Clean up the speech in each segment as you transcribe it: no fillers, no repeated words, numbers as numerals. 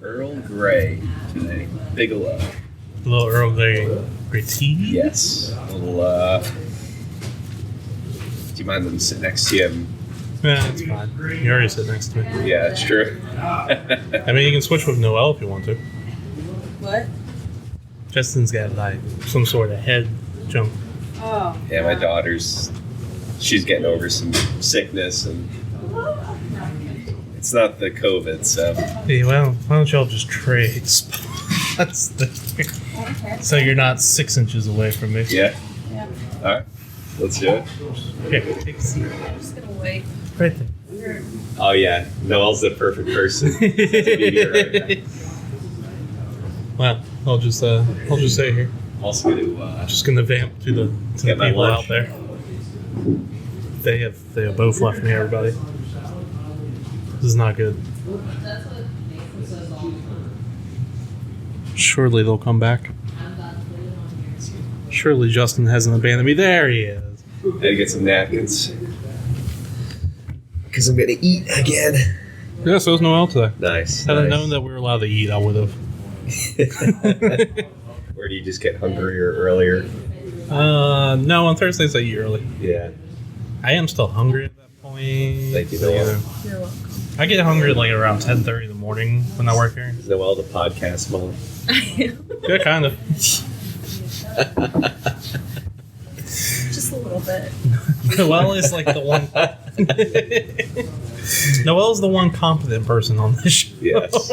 Earl Grey today. Bigelow. A little Earl Grey tea? Yes. A little, do you mind them sit next to you? Yeah, that's fine. You already sit next to me. Yeah, that's true. I mean, you can switch with Noelle if you want to. What? Justin's got, like, some sort of head jump. Oh. Yeah, my daughter's, she's getting over some sickness, and it's not the COVID, so. Hey, well, why don't y'all just trade spots? Okay. So you're not 6 inches away from me. Yeah? Yeah. All right. Let's do it. Here, take a seat. I'm just gonna wait. Right there. Oh, yeah. Noelle's the perfect person to be here right now. Well, I'll just stay here. Also going to, Just gonna vamp to the Get my people lunch. out there. They have both left me, everybody. This is not good. Surely they'll come back. Surely Justin hasn't abandoned me. There he is. had to get some napkins. Because I'm going to eat again. Yeah, so is Noelle today. Nice. Had I nice. known that we were allowed to eat, I would have. Or do you just get hungrier earlier? No, on Thursdays I eat early. Yeah. I am still hungry at that point. Thank you, so, Noelle. You're welcome. I get hungry at like around 10:30 in the morning when I work here. Is Noelle the podcast mom? Yeah, kind of. Just a little bit. Noelle is like the one. Noelle's the one competent person on this show. Yes.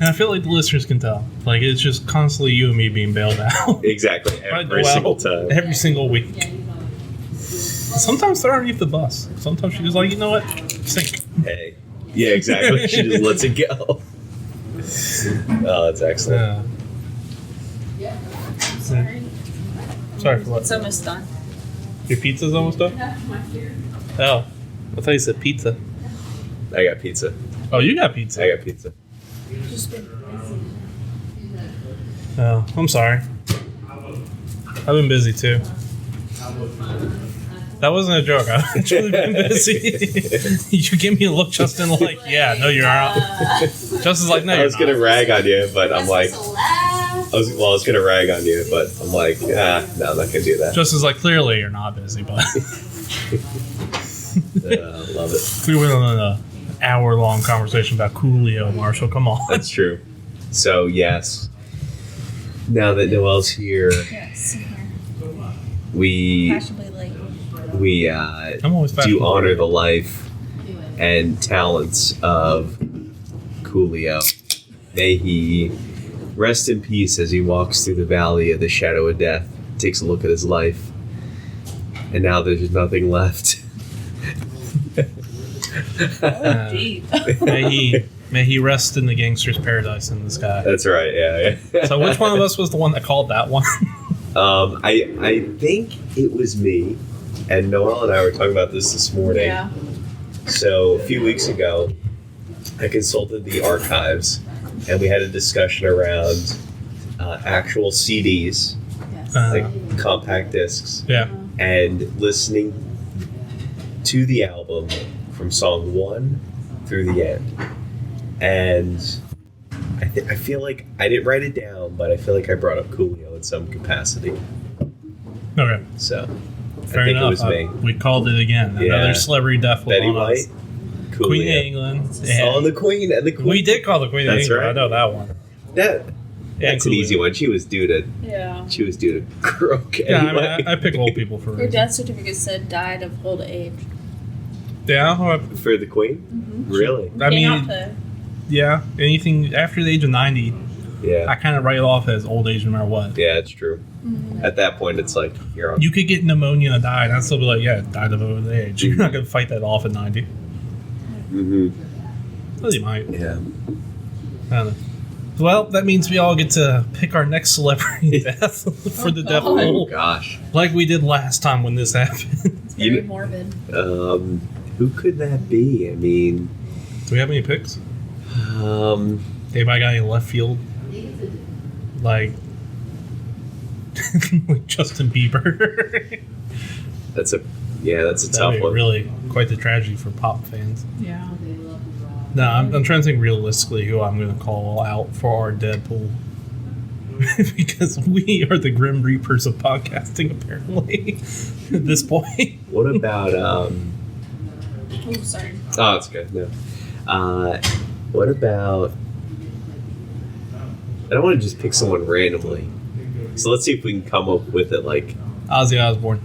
And I feel like the listeners can tell. Like, it's just constantly you and me being bailed out. Exactly. By Every Noelle, single time. Every single week. Sometimes throw her underneath the bus. Sometimes she's like, you know what? Sink. Hey. Yeah, exactly. She just lets it go. Oh, that's excellent. Sorry. Sorry for what? It's almost done. Your pizza's almost done? Oh. I thought you said pizza. I got pizza. Oh, you got pizza. I got pizza. Just been busy. Oh, I'm sorry. I've been busy too. That wasn't a joke. I've actually been busy. You give me a look, Justin, like, yeah, no, you're not. Justin's like, no, I you're was going to not. rag on you, but I'm like, I was going to rag on you, but I'm like, no, I'm not going to do that. Justin's like, clearly you're not busy, but Love it. we went on an hour-long conversation about Coolio, Marshall. Come on. That's true. So, yes. Now that Noelle's here, Yes. I'm here. we Fashionably late. I'm always do fashionable. honor the life and talents of Coolio. May he rest in peace as he walks through the valley of the shadow of death, takes a look at his life, and now there's nothing left. Deep. May he rest in the gangster's paradise in the sky. That's right, yeah. So which one of us was the one that called that one? I think it was me, and Noelle and I were talking about this morning. Yeah. So a few weeks ago, I consulted the archives, and we had a discussion around actual CDs, Yes. like compact discs, Yeah. and listening to the album from song 1 through the end. And I feel like I didn't write it down, but I feel like I brought up Coolio in some capacity. Okay. So Fair I think enough. it was me. We called it again. Yeah. Another celebrity death was Betty on White, us. Coolio. Queen of England. Yeah. Oh, the Queen. And the Queen. We did call the Queen of That's England. right. I know that one. That's an Coolio. easy one. She was due to Yeah. croak Yeah, anyway. I mean, I pick old people for a Her reason. death certificate said died of old age. Yeah, For the Queen? Mm-hmm. Really? I Came out mean, to yeah. Anything after the age of 90, Yeah. I kind of write it off as old age no matter what. Yeah, it's true. At that point, it's like, you're on. You could get pneumonia and die, and I'd still be like, yeah, died of old age. You're not going to fight that off at 90. Mm-hmm. Well, you might. Yeah. I don't know. Well, that means we all get to pick our next celebrity death for the death Oh, pool, gosh. like we did last time when this happened. very You- morbid. Who could that be? I mean, Do we have any picks? um, Anybody got any left field? Like, like Justin Bieber. that's a tough That'd be one. really quite the tragedy for pop fans. Yeah. No, I'm trying to think realistically who I'm going to call out for our Deadpool. Because we are the Grim Reapers of podcasting, apparently, at this point. What about Oh, sorry. Oh, it's good. No. What about? I don't want to just pick someone randomly. So let's see if we can come up with it. Like, Ozzy Osbourne.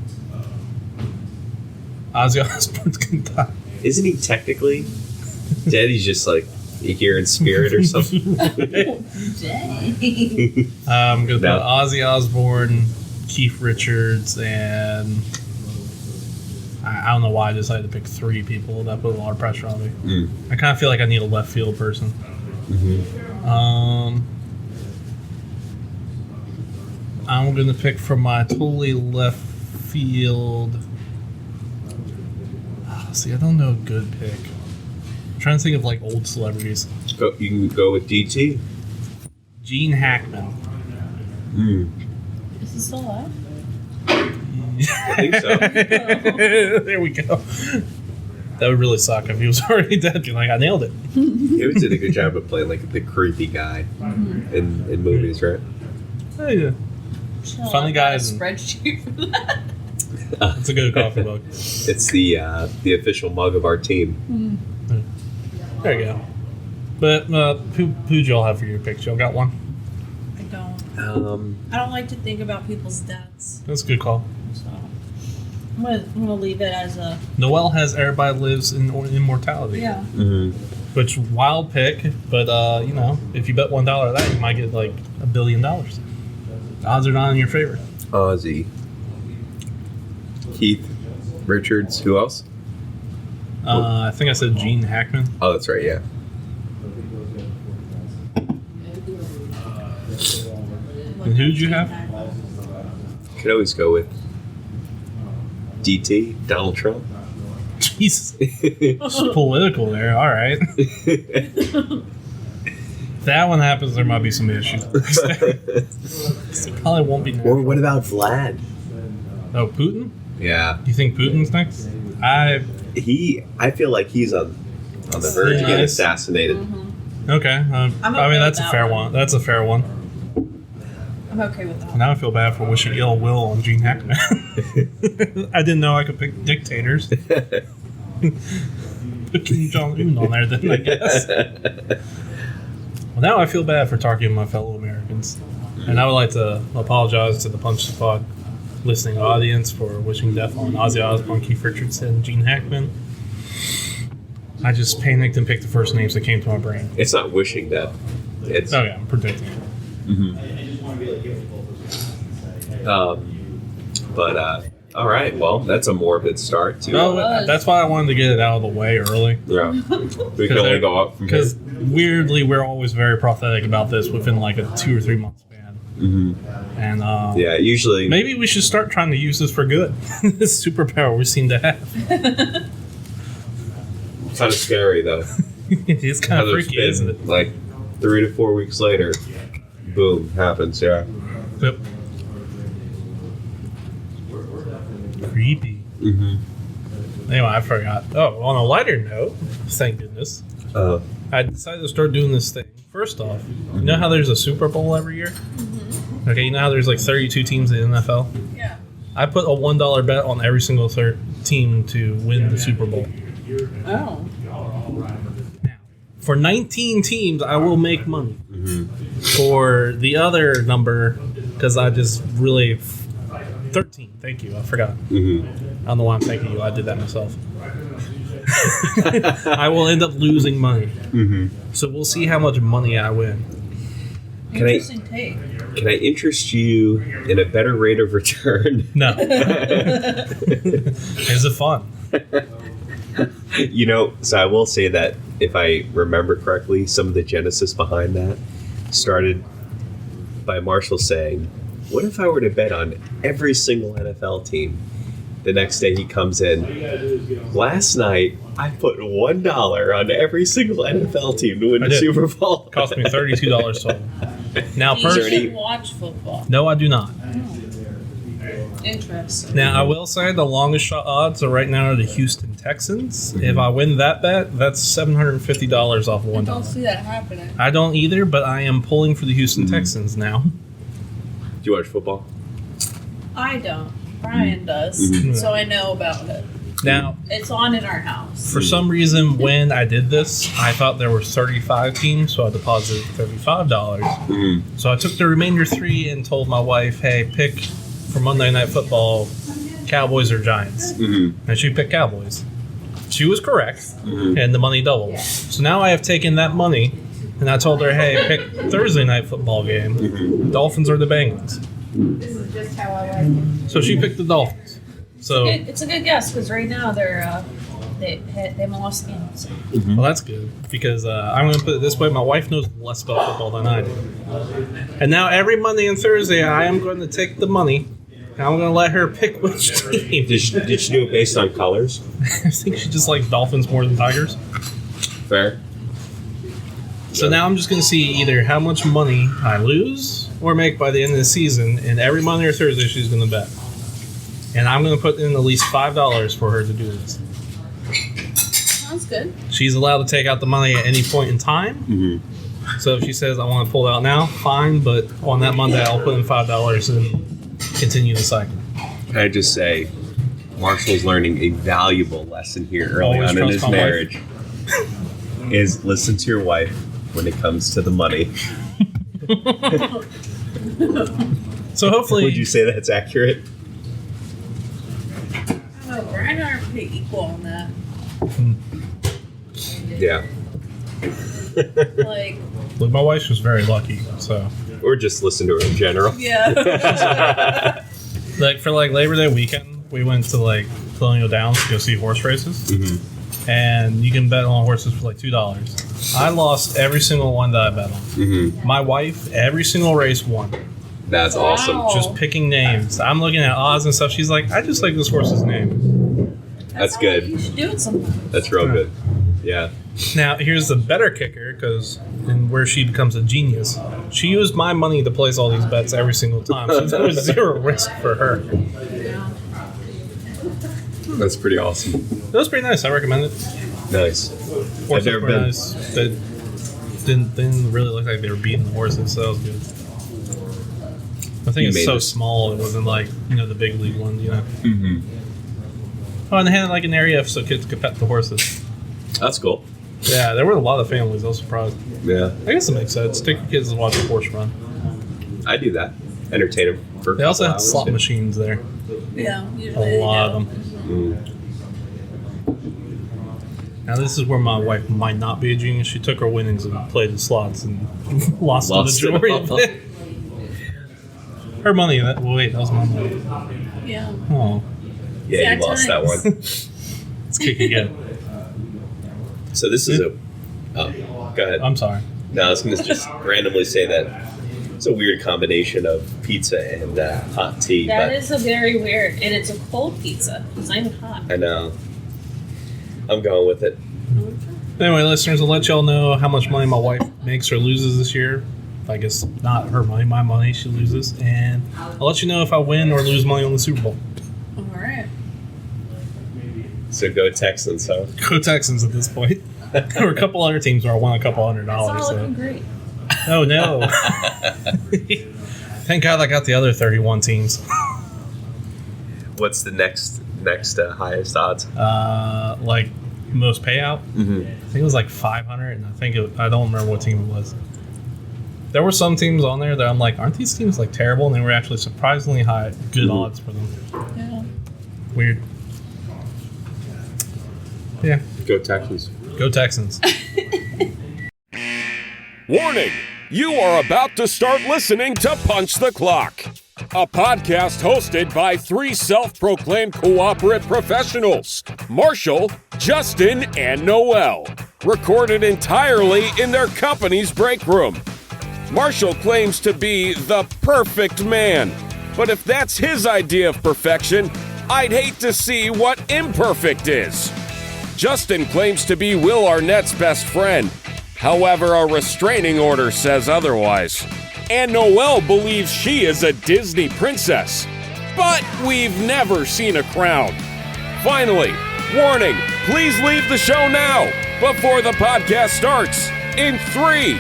Ozzy Osbourne's going to die. isn't he technically dead? He's just like here in spirit or something. Dang. I'm going to No. put Ozzy Osbourne, Keith Richards, and I don't know why I decided to pick 3 people. That put a lot of pressure on me. Mm. I kind of feel like I need a left field person. I'm going to pick from my totally left field. See, I don't know a good pick. I'm trying to think of like old celebrities. You can go with DT. Gene Hackman. Mm. Is he still alive? I think so. There we go. That would really suck if he was already dead. You're like, I nailed it. He always did a good job of playing like the creepy guy in movies, right? Oh, yeah. Funny guys and- Spreadsheet for that. It's a good coffee mug. It's the official mug of our team. There you go. But who'd y'all have for your picks? Y'all got one? I don't. Um, I don't like to think about people's deaths, That's a good call. so I'm gonna leave it as a Noel has Everybody Lives in Immortality. mhm. Which, wild pick, but, if you bet $1 of that, you might get like $1 billion. The odds are not in your favor. Ozzy, Keith Richards. Who else? I think I said Gene Hackman. Oh, that's right. Yeah. And who'd you have? Could always go with DT, Donald Trump. Jesus. Political there. All right. If that one happens, there might be some issues. It probably won't be next. Or what about Vlad? Oh, Putin? Yeah, You think Putin's next? I I feel like he's on the verge of getting Nice. assassinated. Okay. I'm I okay mean, that's with a that fair one. one. That's a fair one. I'm okay with that. Now I feel bad for wishing ill will on Gene Hackman. I didn't know I could pick dictators. Put Kim Jong-un on there then, I guess. Well, now I feel bad for targeting my fellow Americans. And I would like to apologize to the Punch the Clock listening audience for wishing death on Ozzy Osbourne, Keith Richards, and Gene Hackman. I just panicked and picked the first names that came to my brain. It's not wishing death. It's Oh, yeah, I'm predicting it. all right. Well, that's a morbid start to. Oh, that's why I wanted to get it out of the way early. Yeah, we can only go up from here. Because weirdly, we're always very prophetic about this within like a 2 or 3 month span. And Yeah, usually. maybe we should start trying to use this for good. This superpower we seem to have. Kind of scary though. It's kind of How there's freaky, isn't it? Like 3 to 4 weeks later, boom, happens. Yeah. Yep. Creepy. Anyway, I forgot. Oh, on a lighter note, thank goodness, I decided to start doing this thing. First off, you know how there's a Super Bowl every year? Okay, you know how there's like 32 teams in the NFL? Yeah. I put a $1 bet on every single team to win the Super Bowl. Oh. Now, for 19 teams, I will make money. For the other number, because I just really... 13, thank you, I forgot. I don't know why I'm thanking you, I did that myself. I will end up losing money. So we'll see how much money I win. Interesting take. Can I interest you in a better rate of return? No. Is it fun? So I will say that if I remember correctly, some of the genesis behind that started by Marshall saying, what if I were to bet on every single NFL team? The next day he comes in, last night I put $1 on every single NFL team to win I the did. Super Bowl. It cost me $32 total. Now, You personally, should watch football. no, I do not. Interesting. Now, I will say the longest shot odds are right now are the Houston Texans. If I win that bet, that's $750 off I $1. don't see that happening. I don't either, but I am pulling for the Houston Texans now. Do you watch football? I don't. Brian does, so I know about it. Now, It's on in our house. for some reason, when I did this, I thought there were 35 teams, so I deposited $35. So I took the remainder 3 and told my wife, hey, pick for Monday Night Football, Cowboys or Giants. And she picked Cowboys. She was correct, and the money doubled. So now I have taken that money, and I told her, hey, pick Thursday Night Football game. Dolphins or the Bengals. This is just how I like it. So she picked the Dolphins. So It's a good guess because right now they haven't lost games. well, that's good because I'm going to put it this way: my wife knows less about football than I do, and now every Monday and Thursday I am going to take the money. And I'm going to let her pick which team. Did you do it based on colors? I think she just likes Dolphins more than Tigers. Fair. So now I'm just going to see either how much money I lose or make by the end of the season, and every Monday or Thursday she's going to bet. And I'm going to put in at least $5 for her to do this. Sounds good. She's allowed to take out the money at any point in time. So if she says, I want to pull it out now, fine, but on that Monday I'll put in $5 and continue the cycle. Can I just say, Marshall's learning a valuable lesson here early Always on in trust his my marriage. Is listen to your wife when it comes to the money. So hopefully... Would you say that's accurate? Oh, Brian and I are pretty equal on that. Yeah. Like, Look, my wife was very lucky, so... Or just listen to her in general. yeah. Like, for, Labor Day weekend, we went to, Colonial Downs to go see horse races. And you can bet on horses for, $2. I lost every single one that I bet on. My wife, every single race won. That's awesome. Wow. Just picking names. I'm looking at odds and stuff. She's like, I just like this horse's name. That's how good. You should do it sometime. That's real good. Yeah. Now, here's the better kicker, because and where she becomes a genius. She used my money to place all these bets every single time, so there was zero risk for her. That's pretty awesome. It was pretty nice. I recommend it. Nice. Horses I've never were been. nice. They didn't really look like they were beating the horses, so that was good. I think You it's made so this. small, it wasn't the big league one, Oh, and they had an area so kids could pet the horses. That's cool. Yeah, there were a lot of families. I was surprised. Yeah. I guess it makes sense. Take your kids to watch a horse run. I do that. Entertain them for a They also couple had hours. slot machines there. Yeah. A Usually lot they of do. them. Now this is where my wife might not be a genius. She took her winnings and played the slots and lost the Lost it majority of all. it. Her money. That was my money. Yeah. Oh, Yeah, you Sad lost that times. one. let's kick again. So this is a... Oh, go ahead. I'm sorry. No, I was going to just randomly say that it's a weird combination of pizza and hot tea. That but is a very weird, and it's a cold pizza. It's not even hot. I know. I'm going with it. Anyway, listeners, I'll let y'all know how much money my wife makes or loses this year. I guess not her money, my money she loses. And I'll let you know if I win or lose money on the Super Bowl. All right. So go Texans, huh? Go Texans at this point. There were a couple other teams where I won a couple $100. It's not So. looking great. Oh no! Thank God I got the other 31 teams. What's the next highest odds? Most payout. Mm-hmm. I think it was 500, and I don't remember what team it was. There were some teams on there that I'm like, aren't these teams terrible? And they were actually surprisingly high, good odds for them. Yeah. Weird. Yeah, Go Texans. go Texans. Warning! You are about to start listening to Punch the Clock, a podcast hosted by 3 self-proclaimed cooperate professionals, Marshall, Justin, and Noel, recorded entirely in their company's break room. Marshall claims to be the perfect man, but if that's his idea of perfection, I'd hate to see what imperfect is. Justin claims to be Will Arnett's best friend. However, a restraining order says otherwise. And Noelle believes she is a Disney princess. But we've never seen a crown. Finally, warning, Please leave the show now before the podcast starts. In 3,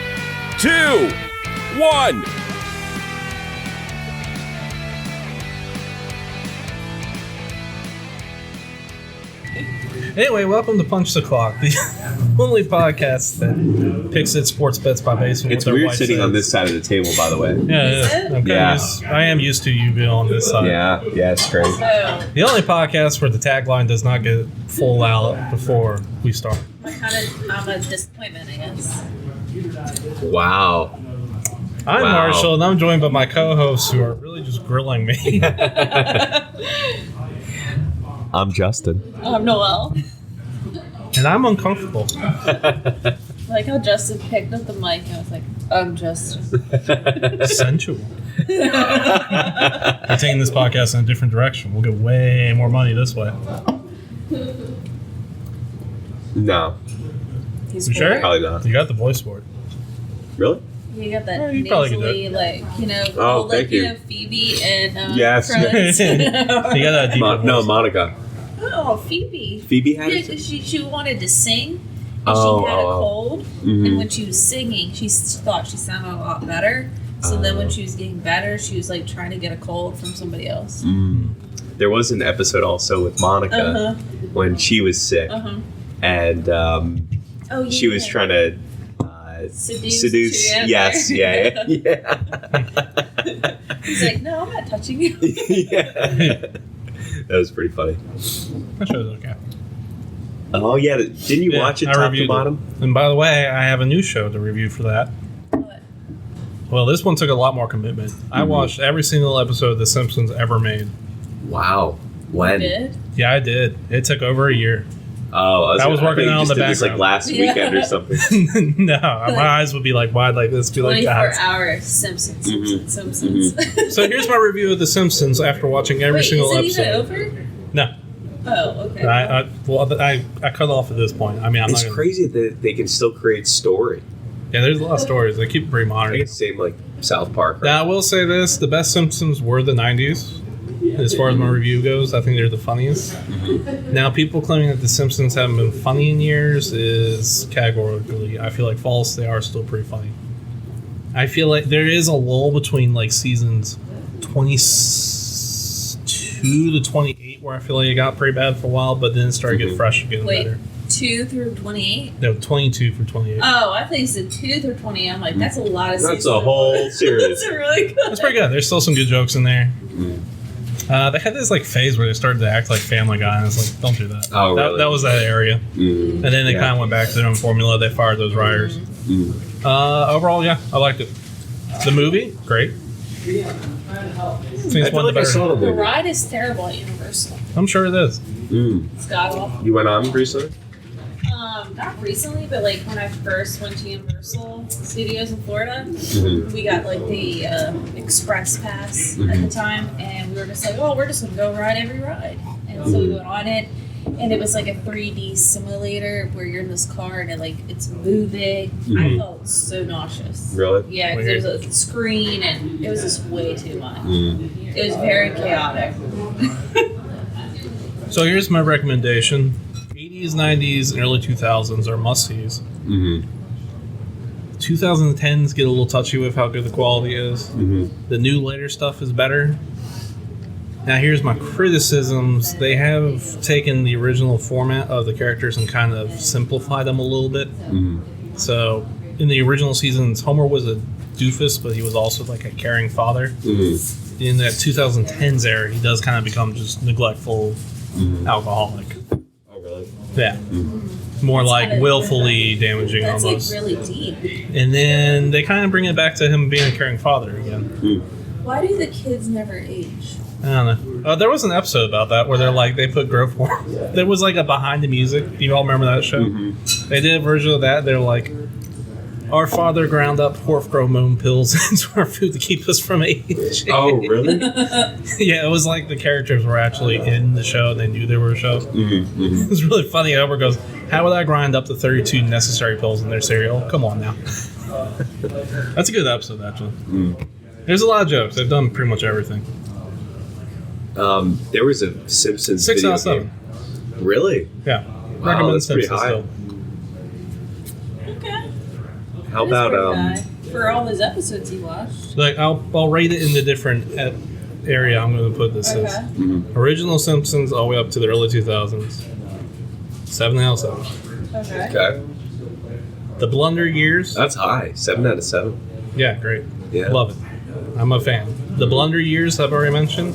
2, 1. Anyway, welcome to Punch the Clock, the only podcast that picks its sports bets by basing It's what their weird wife sitting says. on this side of the table, by the way. Yeah. I am used to you being on this side. Yeah, it's strange. So, The only podcast where the tagline does not get full out before we start. I'm a disappointment, I guess. Wow. I'm Wow. Marshall, and I'm joined by my co-hosts who are really just grilling me. I'm Justin. I'm Noelle. And I'm uncomfortable. Like how Justin picked up the mic and I was like, I'm Justin. Sensual. We're taking this podcast in a different direction. We'll get way more money this way. No, He's You sure? bored. probably not. You got the voice for it. Really? You got that Yeah, you probably could do nasally, like, Oh, like, thank you. Phoebe and Yes. Friends. You got that deep No, voice. Monica. Oh, Phoebe. Phoebe had Yeah, it? 'cause she wanted to sing, and Oh, she had a oh, oh. cold, Mhm. and when she was singing, she thought she sounded a lot better. So then when Oh. she was getting better, she was like trying to get a cold from somebody else. There was an episode also with Monica Uh-huh. when she was sick, Uh-huh. and Oh, yeah. she was trying to Seduce to Yes, yeah. He's like, no, I'm not touching you. Yeah. That was pretty funny. That show's okay. Oh yeah, didn't you Yeah, watch it I top to reviewed bottom? it. And by the way, I have a new show to review for that. What? Well, this one took a lot more commitment. I watched every single episode The Simpsons ever made. Wow. When? You did? Yeah, I did. It took over a year. Oh, I was thought working you out in just the did this, like background. last Yeah. weekend or something. No, my eyes would be like wide like this. Be like, 24 guys. hours Simpsons. Mhm. Simpsons. So here's my review of The Simpsons after watching every Wait, single is it episode. even over? No, Oh, okay. I cut off at this point. I mean, I'm It's not gonna, crazy that they can still create story. Yeah, there's a lot of stories. They keep it pretty I modern. think it's the same like South Park. Right? Now, I will say this: the best Simpsons were the '90s. As far as my review goes, I think they're the funniest. Now, people claiming that the Simpsons haven't been funny in years is categorically, I feel like, false. They are still pretty funny. I feel like there is a lull between like seasons 22 to 28 where I feel like it got pretty bad for a while, but then it started getting fresh and getting Wait, better. 2 through 28? No, 22 for 28. Oh, I think you said 2 through 20. I'm like, that's a lot of That's seasons. a whole series. That's really good. That's pretty good. There's still some good jokes in there. They had this like phase where they started to act like Family Guy, and it's like, don't do that. Oh, really? That was that area. Mm. And then they Yeah. kind of went back to their own formula. They fired those writers. Overall, yeah, I liked it. The movie, great. I think it's I feel one of like the I saw better. the The movie. ride is terrible at Universal. I'm sure it is. It's god awful. You went on recently? Not recently, but like when I first went to Universal Studios in Florida, we got like the express pass at the time, and we were just like, oh, we're just gonna go ride every ride. And so we went on it, and it was like a 3D simulator where you're in this car and it's moving. I felt so nauseous. Really? Yeah, because there was a screen and it was just way too much. It was very chaotic. So here's my recommendation. 80s, 90s, and early 2000s are must-sees. 2010s get a little touchy with how good the quality is. The new later stuff is better. Now here's my criticisms. They have taken the original format of the characters and kind of simplified them a little bit. So in the original seasons, Homer was a doofus, but he was also like a caring father. In that 2010s era, he does kind of become just neglectful alcoholic. Oh, really? Yeah. More like kinda- willfully damaging That's almost. like really deep. And then they kind of bring it back to him being a caring father again. Why do the kids never age? I don't know. There was an episode about that where they're like, they put growth hormone. There was like a behind the music. Do you all remember that show? They did a version of that. They're like, our father ground up growth hormone pills into our food to keep us from aging. Oh, really? Yeah, it was like the characters were actually in the show and they knew they were a show. It was really funny. Homer goes, how would I grind up the 32 necessary pills in their cereal? Come on now. That's a good episode, actually. There's a lot of jokes. They've done pretty much everything. There was a Simpsons 6 video out of 7. game. Really? Yeah. Recommend that's pretty Simpsons, high. though. Okay. How That is about pretty high for all those episodes you watched? Like I'll rate it in the different area I'm going to put this Okay. as. Original Simpsons all the way up to the early 2000s. 7 out of 7. Okay. Okay, The Blunder years. that's high. 7 out of 7. Yeah, great. Yeah, Love it. I'm a fan. The Blunder years I've already mentioned.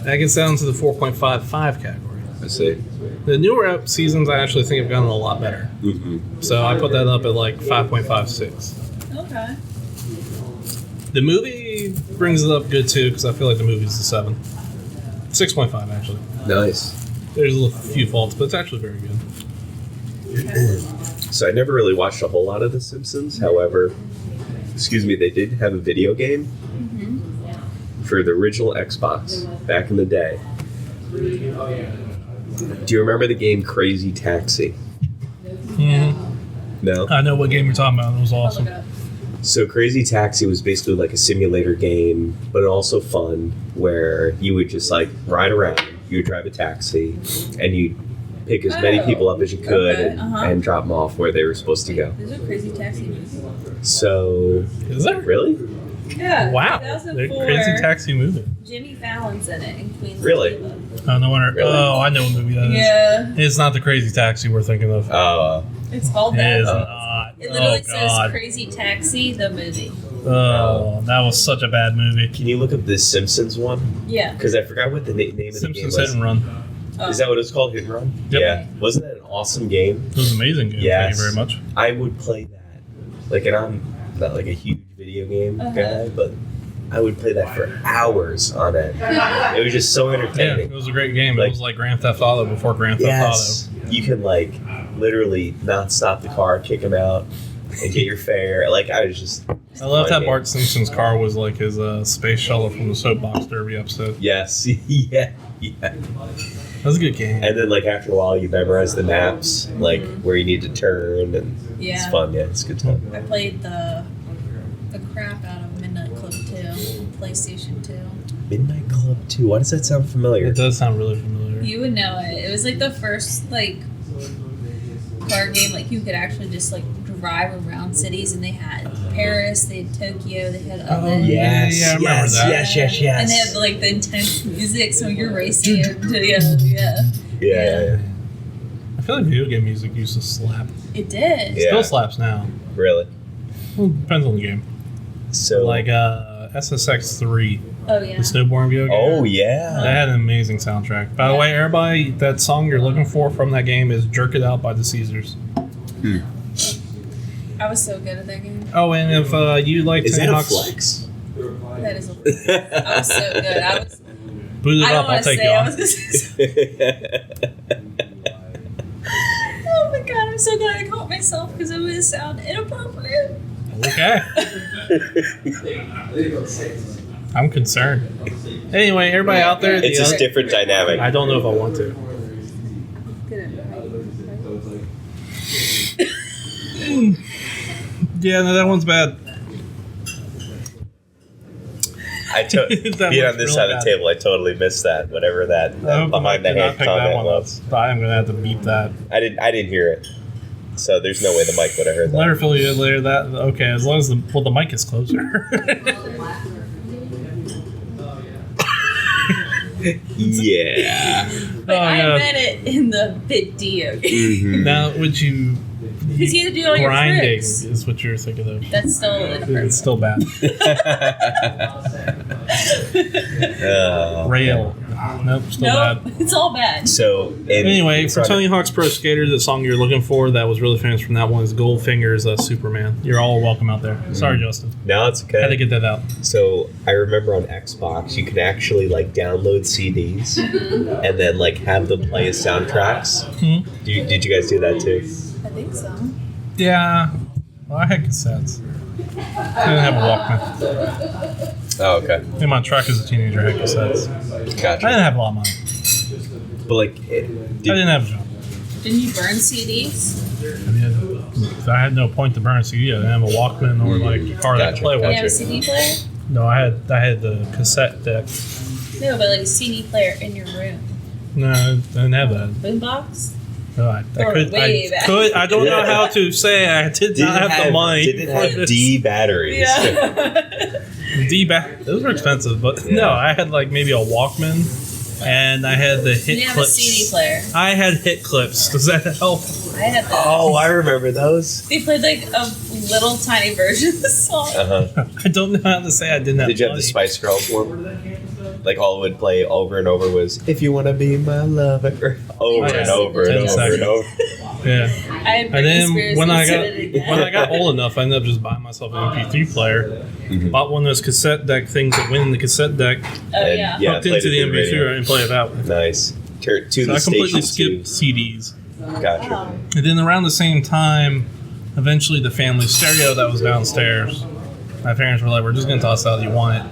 That gets down to the 4.55 category. I see. The newer seasons I actually think have gotten a lot better. Mm-hmm. So I put that up at like 5.56. Okay. The movie brings it up good too because I feel like the movie's a 7. 6.5 actually. Nice. There's a few faults, but it's actually very good. So I never really watched a whole lot of The Simpsons. However, excuse me, they did have a video game for the original Xbox back in the day. Do you remember the game Crazy Taxi? No? I know what game you're talking about. It was I'll awesome. look it up. So Crazy Taxi was basically like a simulator game, but also fun, where you would just like ride around. You would drive a taxi, and you'd pick as many people up as you could Okay, and drop them off where they were supposed to go. There's a Crazy Taxi movie. So, Is there? really? Yeah. Wow. The 2004. Crazy Taxi movie. Jimmy Fallon's in it and Queen Really? Latifah. Oh, no wonder. Really? Oh, I know what movie that is. Yeah. It's not the Crazy Taxi we're thinking of. It's called It that. is not. It literally Oh, says God. Crazy Taxi, the movie. Oh, that was such a bad movie. Can you look up this Simpsons one? Yeah. Because I forgot what the name of the game Simpsons was. Hit and Run. Is that what it's called? Hit and Run? Yep. Yeah. Wasn't that an awesome game? It was an amazing game. Yes. Thank you very much. I would play that. Like, and I'm not like a huge video game guy, but I would play that for hours on end. It was just so Yeah, entertaining. it was a great game. Like- It was like Grand Theft Auto before Grand Theft Yes. You can, like, literally not stop the car, kick him out, and get your fare. Like, I was just. Auto. I loved fun how game. Bart Simpson's car was like his space shuttle from the Soapbox Derby episode. Yes. Yeah. That was a good game. And then, like, after a while, you memorize the maps, like, where you need to turn, and it's Yeah. fun. Yeah, it's a good time. I played the crap out of Midnight Club 2, PlayStation 2. Midnight Club 2. Why does that sound familiar? It does sound really familiar. You would know it. It was like the first like card game like you could actually just like drive around cities, and they had Paris, they had Tokyo, they had other. Yes, Yeah, I remember yes, that. yes. And they had like the intense music, so you're racing. Yeah. Yeah. I feel like video game music used to slap. It did. Yeah. Still slaps now. Really? Well, depends on the game. So, Like SSX 3, Oh the yeah. snowboarding video game. oh yeah. That had an amazing soundtrack. By the way, everybody, that song you're looking for from that game is Jerk It Out by the Caesars. I was so good at that game. Oh, and if you like Is that Tony a Hawk's, flex? That is. I was so good. I was. boot it I don't up, I'll want to take say. you I on. was gonna say. Oh my god! I'm so glad I caught myself because it would sound inappropriate. Okay. I'm concerned. Anyway, everybody out there, It's a different dynamic. I don't know if I want to. Yeah, no, that one's bad. Being on was this real side of bad. the table, I totally missed that. Whatever that I hope behind the did not hand pick that comment one up. was. But I'm gonna have to beat that. I didn't hear it. So there's no way the mic would have heard Let her that. fill you in later. That okay? As long as the mic is closer. Yeah. But I God. meant it in the video game. Mhm. Now, would you? Because you had to do all your Grinding tricks. is what you're thinking of. That's still inappropriate. It's still bad. Rail. Nope, still Nope, bad. it's all bad. So Anyway, it's for on- Tony Hawk's Pro Skater, the song you're looking for that was really famous from that one is Goldfinger's Superman. You're all welcome out there. Sorry, Justin. No, it's Had to okay. get that out. So I remember on Xbox, you can actually like download CDs and then like have them play as soundtracks. Did you guys do that too? I think so. Yeah. Well, I had cassettes. I didn't have a Walkman. Oh, okay. In my truck as a teenager, I had cassettes. I Gotcha. didn't have a lot of money. But like, I didn't have a job. Didn't you burn CDs? I mean, I had no point to burn a CD. I didn't have a Walkman or like a car that Gotcha, could play Did you with. have a CD player? No, I had the cassette deck. No, but like a CD player in your room. No, I didn't have that. Boombox? I way back. I don't know how to say I did not have the money. Didn't for have this. D batteries. Yeah. Those were expensive, but no, I had like maybe a Walkman, and I had the hit Did you have a clips. CD player? I had hit clips. Does that help? I had that. Oh, I remember those. They played like a little tiny version of the song. Uh-huh. I don't know how to say I didn't have Did you have money. the Spice Girls one? Like all it would play over and over was "If you wanna be my lover," over and over and 10 over and over. Yeah. I had And Britney then Spears when I said it again. got old enough, I ended up just buying myself an MP3 player. Bought one of those cassette deck things that went in the cassette deck, Oh And, yeah. yeah. hooked played into it the through the MP3 radio. and play it that way. Nice. Turn to So the I completely station skipped CDs. Gotcha. Wow. And then around the same time, eventually the family stereo that was downstairs, my parents were like, "We're just gonna toss out. You want it?"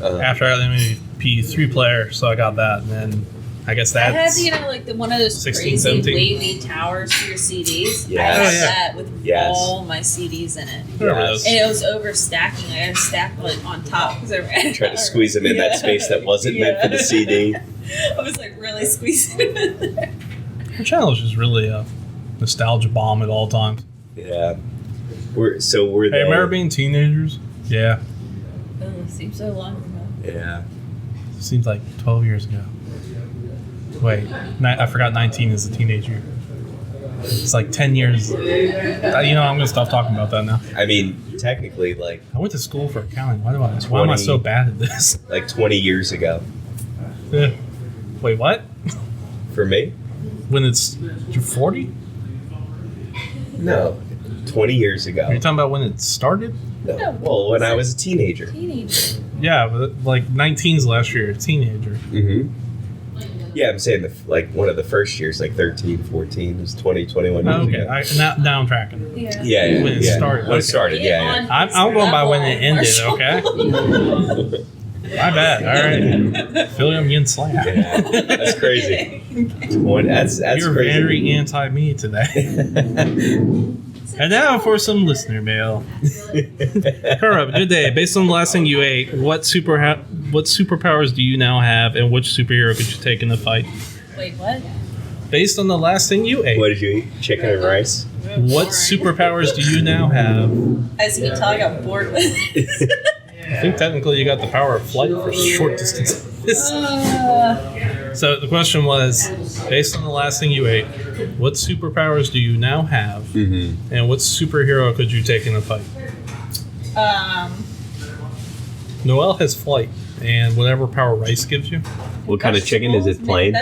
After I got the MP3 player, so I got that, and then I guess I had that's like one of those 16, crazy 17. wavy towers for your CDs. Yes. I had Oh, yeah. that with Yes. all my CDs in it. whatever Yes. those. And it was over stacking. I had to stack like on top because I Tried to squeeze them in that Yeah. space that wasn't meant for the Yeah. CD. I was like really squeezing it in there. The channel is just really a nostalgia bomb at all times. Yeah. We're Hey, there. remember being teenagers? Yeah, Oh, it seems so long ago. Yeah. seems like 12 years ago. Wait, I forgot 19 is a teenager. It's like 10 years. I'm going to stop talking about that now. I mean, technically, like I went to school for accounting. Why am I so bad at this? 20 years ago Yeah. Wait, what? for me. When you're 40? No, 20 years ago. Are you talking about when it started? No. Well, when I was a teenager. Teenager. Yeah, but like 19's last year, teenager. Mm-hmm. Yeah, I'm saying one of the first years, like 13, 14, is 20, 21 years Okay, ago. now I'm tracking. Yeah. Yeah, When it yeah. started, When it okay. started, yeah. I'm going by when it ended, okay? My bad. All right. Feel like I'm getting slammed. Yeah, that's crazy. That's You're crazy. very anti-me today. And now for some listener mail. Kara, good day. Based on the last thing you ate, what superpowers do you now have, and which superhero could you take in a fight? Wait, what? Based on the last thing you ate, What did you eat? Chicken and rice? what superpowers do you now have? As you can tell, I got bored with it. I think technically you got the power of flight for short distances. So the question was, based on the last thing you ate, what superpowers do you now have, Mm-hmm. and what superhero could you take in a fight? Noelle has flight, and whatever power rice gives you, What kind of chicken? Is it plain?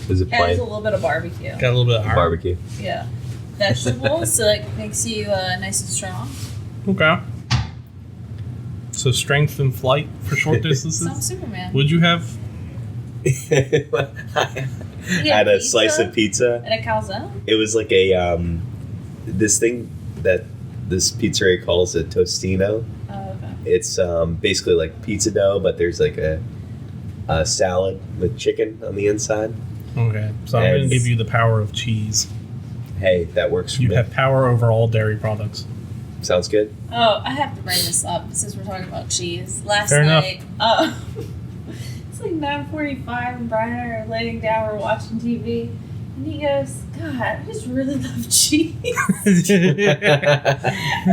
Is it It has a plain? little bit of barbecue. got a little bit of iron. Barbecue. Yeah. Vegetables, so like makes you nice and strong. Okay. So strength and flight for short Sounds distances. Superman. Would you have? Had a slice of pizza. And a calzone? It was like a this thing that this pizzeria calls a tostino. Oh, okay. It's basically like pizza dough, but there's like a salad with chicken on the inside. Okay, so I'm going to And- give you the power of cheese. Hey, that works for You me. have power over all dairy products. Sounds good. Oh, I have to bring this up since we're talking about cheese. Last Fair enough. night, it's like 9:45, and Brian and I are laying down, we're watching TV, and he goes, "God, I just really love cheese."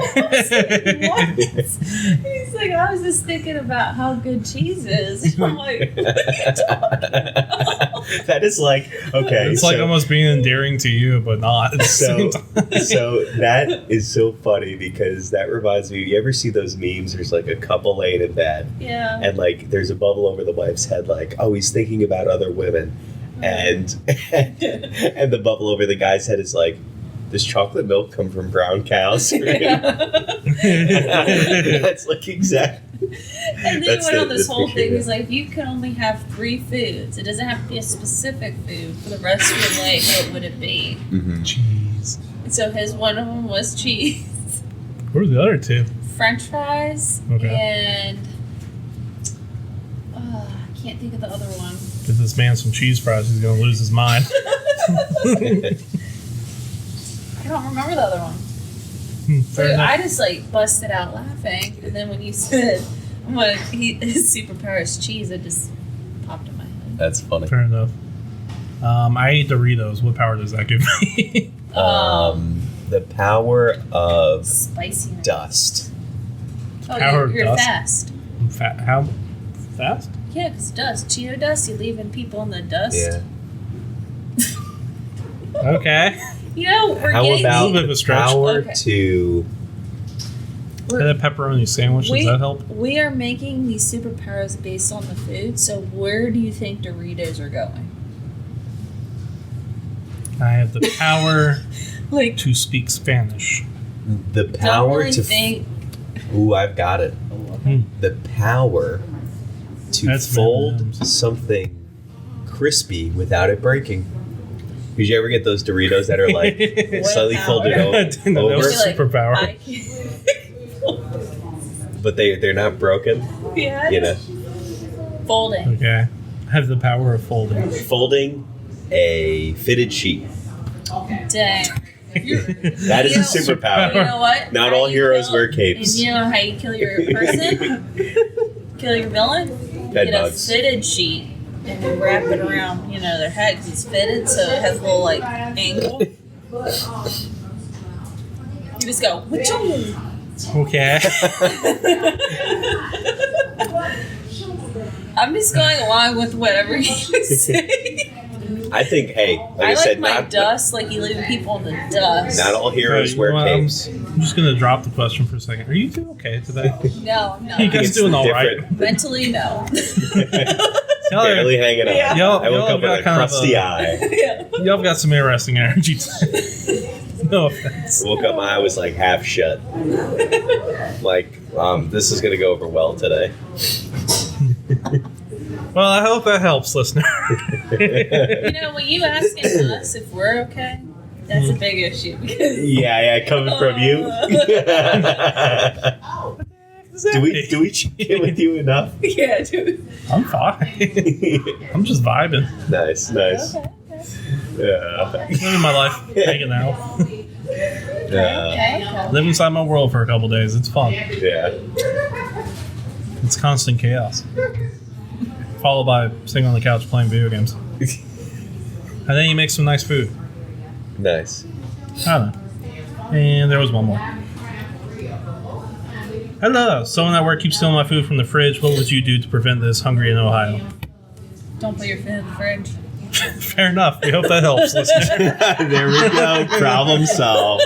What? He's like, I was just thinking about how good cheese is. I'm like, what are you talking about? That is like okay. It's like almost being endearing to you, but not at the So, same time. so that is so funny because that reminds me. You ever see those memes? There's like a couple laying in bed, Yeah. and like there's a bubble over the wife's head, like, oh, he's thinking about other women, and the bubble over the guy's head is like, does chocolate milk come from brown cows? That's like exactly. And then That's he went on the this whole picture, thing. yeah. He's like, you can only have 3 foods. It doesn't have to be a specific food for the rest of your life. What would it be? Mm-hmm. Cheese. And so one of them was cheese, What are the other two? French fries, Okay. and I can't think of the other one. Give this man some cheese fries, he's going to lose his mind. I don't remember the other one. So Fair enough. I just like busted out laughing, and then when you said his superpower is cheese, it just popped in my head. That's funny. Fair enough. I ate Doritos. What power does that give me? The power of Spicy. dust. Oh, Power of you're dust? fast. How fast? Yeah, because dust. Cheeto dust, you leaving people in the dust. Yeah. Okay. You know, we're How getting... A about little bit of a the stretch. power Okay. to... Had a pepperoni sandwich. Does that help? We are making these superpowers based on the food, so where do you think Doritos are going? I have the power Like, to speak Spanish. The don't power really to... think... Ooh, I've got it. The power to That's fold M&Ms. something crispy without it breaking. Did you ever get those Doritos that are like slightly power? folded I didn't know that over, was superpower. I can... but they're not broken? yeah, You know, folding. Okay. I have the power of folding. folding a fitted sheet. Dang. That is a superpower. You know what? Not How all you heroes kill- wear capes. And you know how you kill your person? Kill your villain? You Bed get bugs. a fitted sheet and you wrap it around, their head because it's fitted, so it has a little, angle. You just go, "Wachoo!" Okay. I'm just going along with whatever you say. I think, hey, like I, I like said, my not, dust, like you leave people in the dust. not all heroes You wear know what, capes. I'm just gonna drop the question for a second. Are you doing okay today? No, I'm You not. guys It's doing all right? different. Mentally, no. Barely hanging on. Yeah. Y'all- I woke y'all up got with a kind of crusty a- eye. Yeah. Y'all got some interesting energy today. No offense. Woke up, my eye was like half shut. This is gonna go over well today. Well, I hope that helps, listener. When you asking us if we're okay, that's a big issue because Yeah, coming from you. do we check in with you enough? yeah, dude. I'm fine. I'm just vibing. Nice. Okay. Yeah. Living my life, hanging out. Okay. Live inside my world for a couple days. It's fun. Yeah. It's constant chaos. Followed by sitting on the couch playing video games. And then you make some nice food. Nice. I don't know. And there was one more. Hello. Someone at work keeps stealing my food from the fridge. What would you do to prevent this? Hungry in Ohio. Don't put your food in the fridge. Fair enough. We hope that helps, listener. There we go. Problem solved.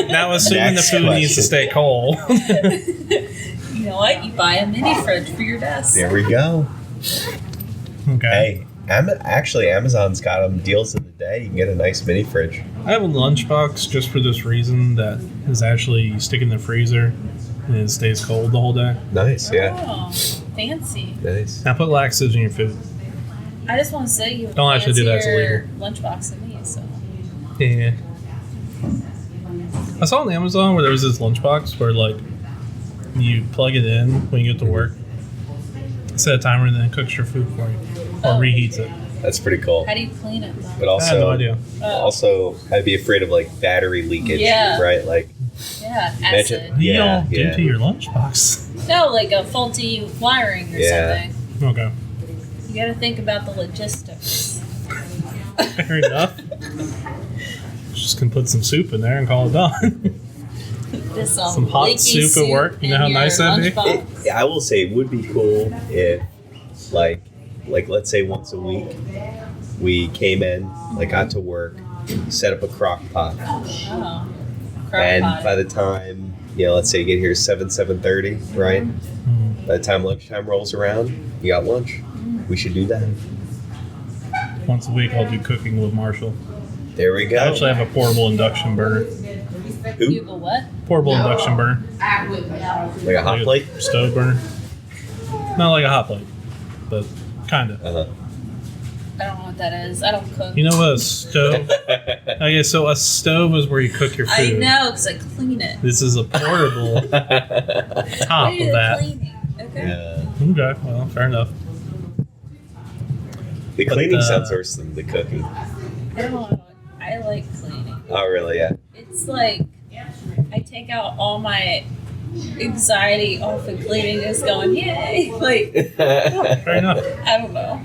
Now, assuming Next the food needs to question. stay cold. You know what? You buy a mini fridge for your desk. There we go. Okay. Hey, actually, Amazon's got them deals of the day. You can get a nice mini fridge. I have a lunchbox just for this reason that is actually you stick in the freezer and it stays cold the whole day. Nice, yeah. Oh, fancy. Nice. Now put laxatives in your food. I just want to say you have Don't actually do that, it's fancier lunchbox than me, so. Yeah. I saw on Amazon where there was this lunchbox where you plug it in when you get to work, set a timer, and then it cooks your food for you or reheats it. That's pretty cool. How do you clean it, though? But I have no also, idea. I'd be afraid of battery leakage, Yeah. right? Yeah, Imagine- acid. What do y'all do yeah. to your lunchbox? No, like a faulty wiring or Yeah. something. Okay. You gotta think about the logistics. Fair enough. Just can put some soup in there and call it done. Just Some hot leaky soup at work. You know in how your nice that'd be? lunchbox. I will say it would be cool if, let's say once a week, we came in, got to work, set up a crock pot, Oh, and crock pot. by the time, let's say you get here 7:30, right? By the time lunchtime rolls around, you got lunch. We should do that. Once a week, I'll do cooking with Marshall. There we go. I actually have a portable induction burner. You have a what? Portable induction burner. Like a hot Like plate? Stove burner. Not like a hot plate, but kind of. Uh-huh. I don't know what that is. I don't cook. You know what a stove? Okay, so a stove is where you cook your I food. know, because I clean it. This is a portable top I do of the that. cleaning. Okay. Yeah. Okay, well, fair enough. The But, cleaning sounds worse than the cooking. I don't know. I like cleaning. Oh, really? Yeah. It's like I take out all my anxiety off of cleaning, just going, yay! Fair enough. I don't know.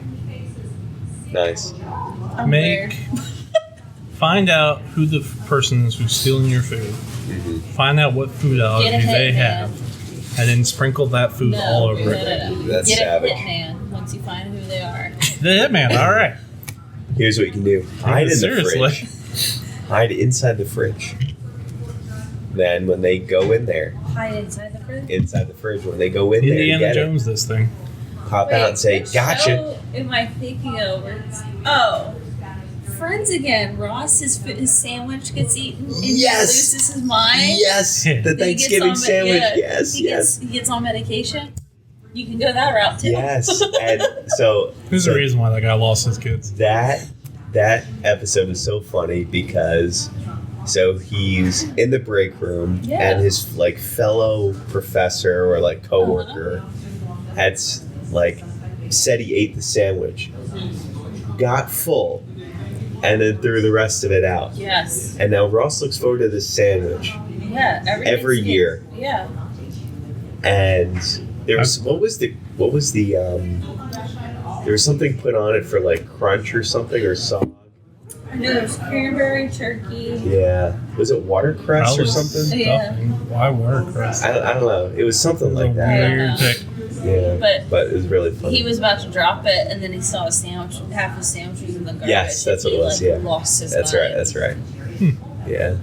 Nice. I'm weird. Find out who the person is who's stealing your food. Mm-hmm. Find out what food allergy Get a they hitman. have, and then sprinkle that food all over it. No. That's Get savage. a hitman once you find who they are. The hitman. All right. Here's what you can do: hide in the Seriously. fridge. Hide inside the fridge. Then when they go in there, Hide inside the fridge. inside the fridge, when they go in Indiana there, get Jones. This thing. it, pop out and say, which "Gotcha." show am I thinking of? Where it's- Friends again. Ross, his sandwich gets eaten, and Yes. he loses his mind. Yes, Yeah. the Then he gets Thanksgiving on- sandwich. yeah, Yes, he yes, Gets, he gets on medication. You can go that route too. yes. And so There's a reason why that guy lost his kids. that episode is so funny because so he's in the break room Yeah. and his like fellow professor or like coworker had like said he ate the sandwich, got full, and then threw the rest of it out. Yes. And now Ross looks forward to this sandwich Yeah. every year. Yeah. And there was what was the there was something put on it for like crunch or something or sog. I know there's cranberry turkey. Yeah, was it watercress Probably or something? Yeah. stuffing. Why watercress? I don't know. It was something It was like a that. weird Yeah. pick. Yeah, But it was really funny. he was about to drop it, and then he saw a sandwich. Half his sandwich was in the garbage. Yes, that's what He, it was, like, yeah. lost his That's mind. right. That's right. Yeah,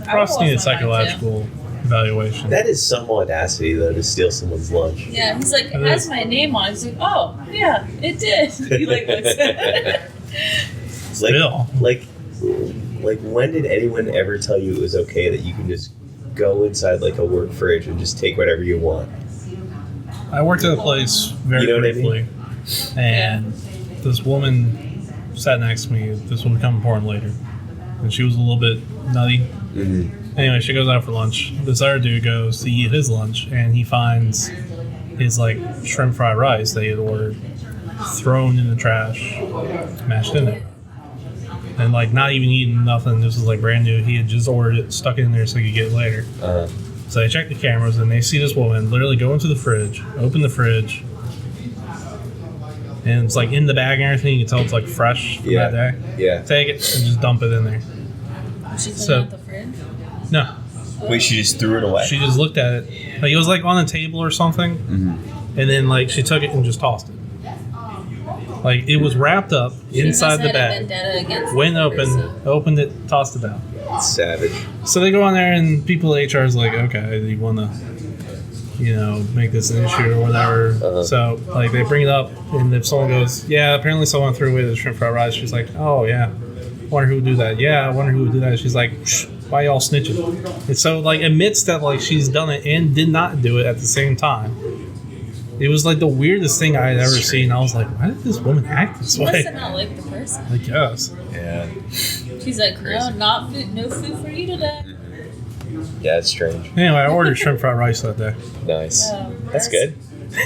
I Ross lost needed my mind, psychological evaluation. that is some audacity though to steal someone's lunch. too. Yeah, he's like, it has my name on it. He's like, oh, yeah, it did. He like looks at Still. like when did anyone ever tell you it was okay that you can just go inside like a work fridge and just take whatever you want? I worked at a place very You know what I briefly, and this woman sat next to me. This will become important later, and she was a little bit nutty. Mm-hmm. Anyway, she goes out for lunch. This other dude goes to eat his lunch, and he finds his like shrimp fried rice that he had ordered thrown in the trash, mashed in there, and like not even eating nothing. This was like brand new. He had just ordered it, stuck it in there so he could get it later. So they check the cameras and they see this woman literally go into the fridge, open the fridge, and it's like in the bag and everything. You can tell it's like fresh from Yeah. that day. Yeah. Take it and just dump it in there. She So- out the fridge. No, Wait, she just threw it away. she just looked at it. Like it was like on a table or something, and then like she took it and just tossed it. Like it was wrapped up inside the bag. Went open, opened it, tossed it out. Savage. So they go on there and people at HR is like, okay, do you want to, make this an issue or whatever? Uh-huh. So like they bring it up, and if someone goes, yeah, apparently someone threw away the shrimp fried rice, she's like, oh yeah, wonder who would do that. Yeah, I wonder who would do that. She's like, shh, why y'all snitching? And so like admits that like she's done it and did not do it at the same time. It was like the weirdest thing I had ever seen. I was like, why did this woman act this She must way? have not liked the person. I guess. Yeah. She's like, no food for you today. Yeah, it's strange. Anyway, I ordered shrimp fried rice that day. Nice. Oh, That's good.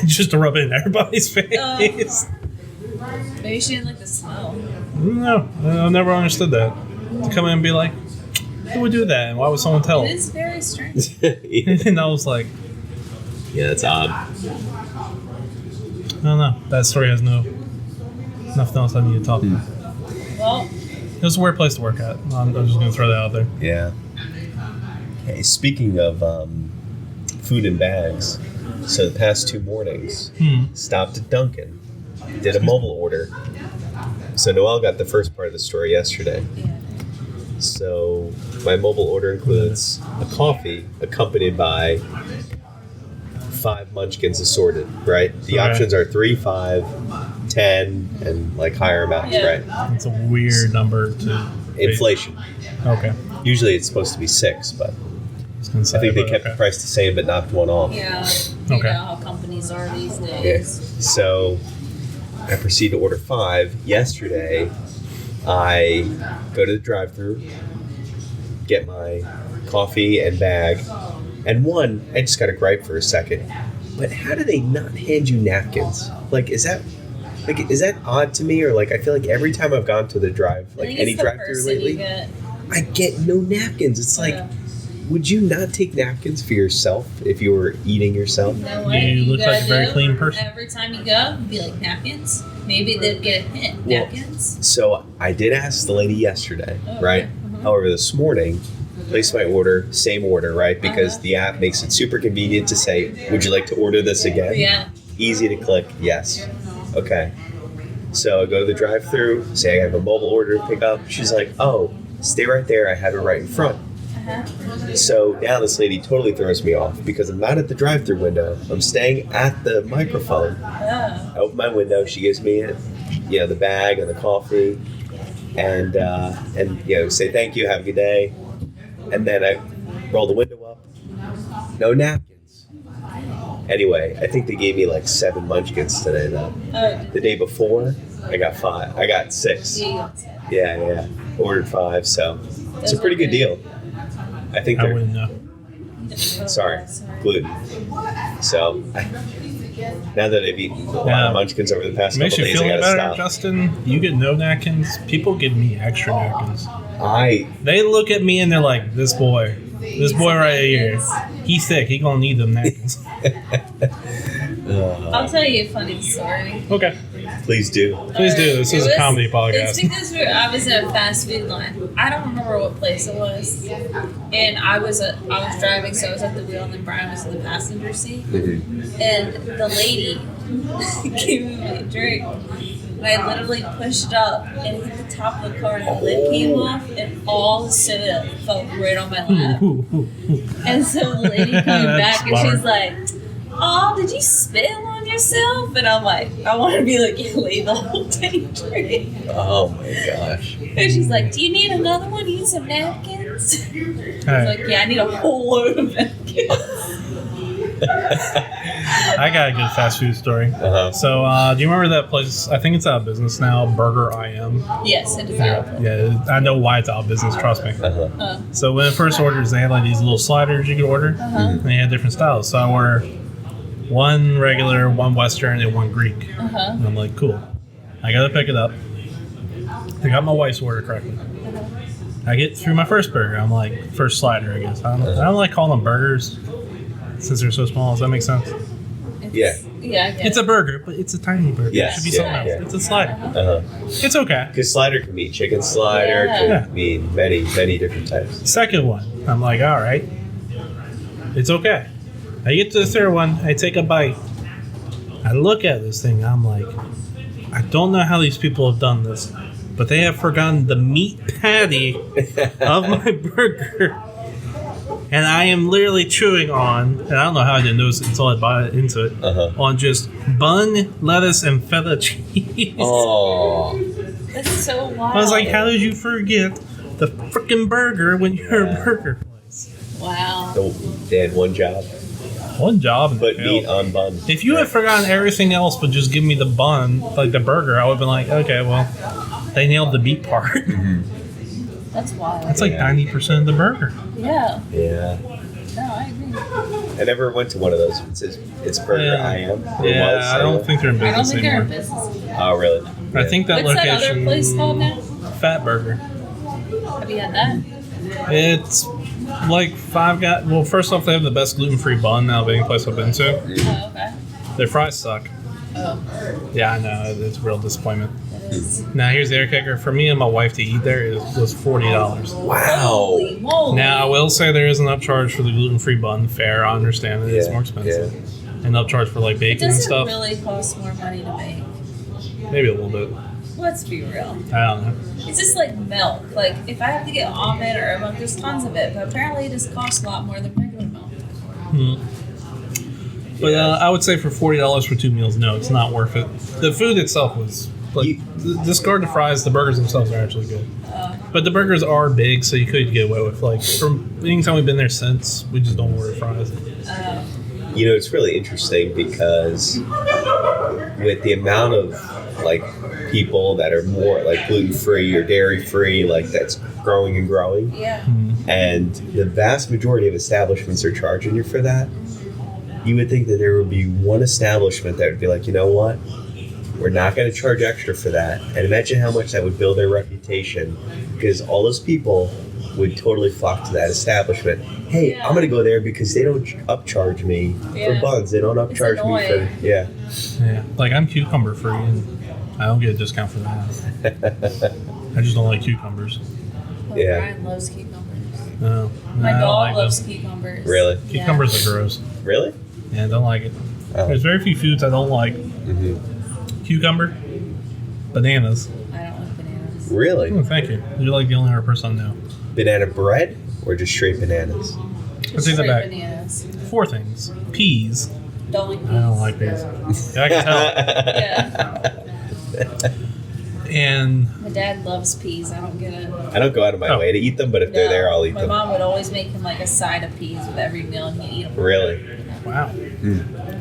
Just to rub it in everybody's face. Maybe she didn't like the smell. No, I never understood that. To come in and be like, who would do that? And why would someone tell It them? is very strange. And I was like, Yeah, that's odd. I don't know. That story has nothing else I need to talk about. Well, It was a weird place to work at. I'm just going to throw that out there. Yeah. Hey, speaking of food in bags, so the past 2 mornings, stopped at Dunkin', did a mobile order. So Noelle got the first part of the story yesterday. yeah. So my mobile order includes a coffee accompanied by 5 munchkins assorted, right? The Okay. options are 3, 5, 10, and like higher amounts, Yeah. right? It's a weird number to... Inflation. Okay. Usually it's supposed to be 6, but I I think they kept the price the same but knocked one off. Yeah. You Okay. know how companies are these Yeah. days. So I proceed to order 5. Yesterday, I go to the drive-thru, get my coffee and bag, and one, I just got a gripe for a second. But how do they not hand you napkins? Like, is that odd to me, or like I feel like every time I've gone to the I any think it's the drive-thru person lately, you get. I get no napkins. It's like, Yeah. would you not take napkins for yourself if you were eating yourself? You know what? You look like a very clean person. Every time you go, be like, napkins? Maybe they'd get a hint. Well, Napkins? So I did ask the lady yesterday, Oh, right? okay. Mhm. However, this morning, placed my order, same order, right? Because Uh-huh. the app makes it super convenient to say, would you like to order this again? Yeah. Easy to click, yes. Okay. So I go to the drive-thru, say I have a mobile order to pick up. She's like, oh, stay right there. I have it right in front. Uh-huh. So now this lady totally throws me off because I'm not at the drive-thru window. I'm staying at the microphone. Oh. I open my window. She gives me, the bag and the coffee, and say thank you, have a good day, and then I roll the window up. No napkins. Anyway, I think they gave me like 7 munchkins today though. Oh. The day before, I got 5. I got 6. Yeah. Ordered 5, so it's a pretty good deal. I think I they're wouldn't know. sorry, gluten. So now that I've eaten a lot Yeah. of munchkins over the past Makes couple you days, feel I any gotta better, stop. Justin? You get no napkins. People give me extra napkins. I They look at me and they're like, this boy right here, he's thick. He gonna need them napkins. I'll tell you a funny story. Okay. please do. Please do. This is a comedy podcast. It's because I was at a fast food line. I don't remember what place it was, and I was driving, so I was at the wheel, and then Brian was in the passenger seat. Mhm. And the lady gave me a drink, and I literally pushed up and hit the top of the car, and the lid came off, and all the soda fell right on my lap. And so the lady coming back, and she's like, "Oh, did you spill on yourself?" And I'm like, I want to be like, "You laid the whole dang drink." Oh my gosh. And she's like, "Do you need another one? You need some napkins?" I was Alright. like, "Yeah, I need a whole load of napkins." I got a good fast food story. Uh-huh. So, do you remember that place? I think it's out of business now, Burger IM. Yes, it is out. Yeah, I know why it's out of business, trust me. Uh-huh. So, when it first orders, they had like these little sliders you could order, and they had different styles. So, I ordered one regular, one Western, and one Greek. Uh-huh. And I'm like, cool. I gotta pick it up. I got my wife's order correctly. I get through my first burger. I'm like, first slider, I guess. I don't like calling them burgers since they're so small. Does that make sense? Yeah. Yeah, I get It's a burger, but it's a tiny burger. Yes, It should be yeah, something else. yeah. It's a slider. Uh-huh. It's okay. Because slider can mean chicken slider, Yeah. can mean many, many different types. Second one, I'm like, all right, it's okay. I get to the third one, I take a bite. I look at this thing, I'm like, I don't know how these people have done this, but they have forgotten the meat patty of my burger. And I am literally chewing on, and I don't know how I didn't notice it until I bite into it, Uh-huh. on just bun, lettuce, and feta cheese. Oh. That's so wild. I was like, how did you forget the freaking burger when you're a burger place? Wow. So they had one job, One job. And put they meat failed. on bun. If you had forgotten everything else but just give me the bun, like the burger, I would have been like, okay, well, they nailed the meat part. That's wild. That's like Yeah. 90% of the burger. Yeah. Yeah. No, I agree. I never went to one of those. It's Burger Yeah. I Am. It was, Yeah, I don't think they're in I don't business think they're in anymore. business. Oh, really? I think that What's that location. other place called now? Fat Burger. Have you had that? It's like well, first off, they have the best gluten-free bun out of any place I've been to. Oh, okay. Their fries suck. Oh, Yeah, I know. It's a real disappointment. it is. Now, here's the air kicker. For me and my wife to eat there, it was $40. Wow. Holy moly. Now, I will say there is an upcharge for the gluten-free bun. Fair, I understand it is Yeah, more expensive. And upcharge for like It bacon and doesn't stuff. really cost more money to make. Maybe a little bit. Let's be real. I don't know. It's just like milk. Like, if I have to get almond or oat milk, there's tons of it. But apparently it just costs a lot more than regular milk. But I would say for $40 for 2 meals, no, it's not worth it. The food itself was like, discard the fries. The burgers themselves are actually good. But the burgers are big, so you could get away with like from anytime we've been there since, we just don't order fries. You know, it's really interesting because with the amount of like people that are more like gluten-free or dairy-free, like that's growing and growing, Yeah. and the vast majority of establishments are charging you for that, you would think that there would be one establishment that would be like, you know what? We're not going to charge extra for that. And imagine how much that would build their reputation, because all those people would totally flock to that establishment hey, Yeah. I'm gonna go there because they don't upcharge me Yeah. for buns. They don't upcharge me for annoying. Yeah, like I'm cucumber free, and I don't get a discount for that. I just don't like cucumbers. Oh, Yeah. Brian loves cucumbers. No, My I don't dog like loves them. cucumbers. Really? Yeah. Cucumbers are gross. Really? Yeah, I don't like it. Oh. There's very few foods I don't like. Mm-hmm. Cucumber, bananas. I don't like bananas. Really? Oh, thank you. You're like the only other person I know. Banana bread or just straight bananas? Let's take that Straight back. bananas. 4 things. Peas. Don't like peas. I don't like peas. Yeah, I can tell. Yeah. And My dad loves peas. I don't get it. I don't go out of my Oh. way to eat them, but if they're there, I'll eat My them. mom would always make him like a side of peas with every meal, and he'd eat them. Really? wow.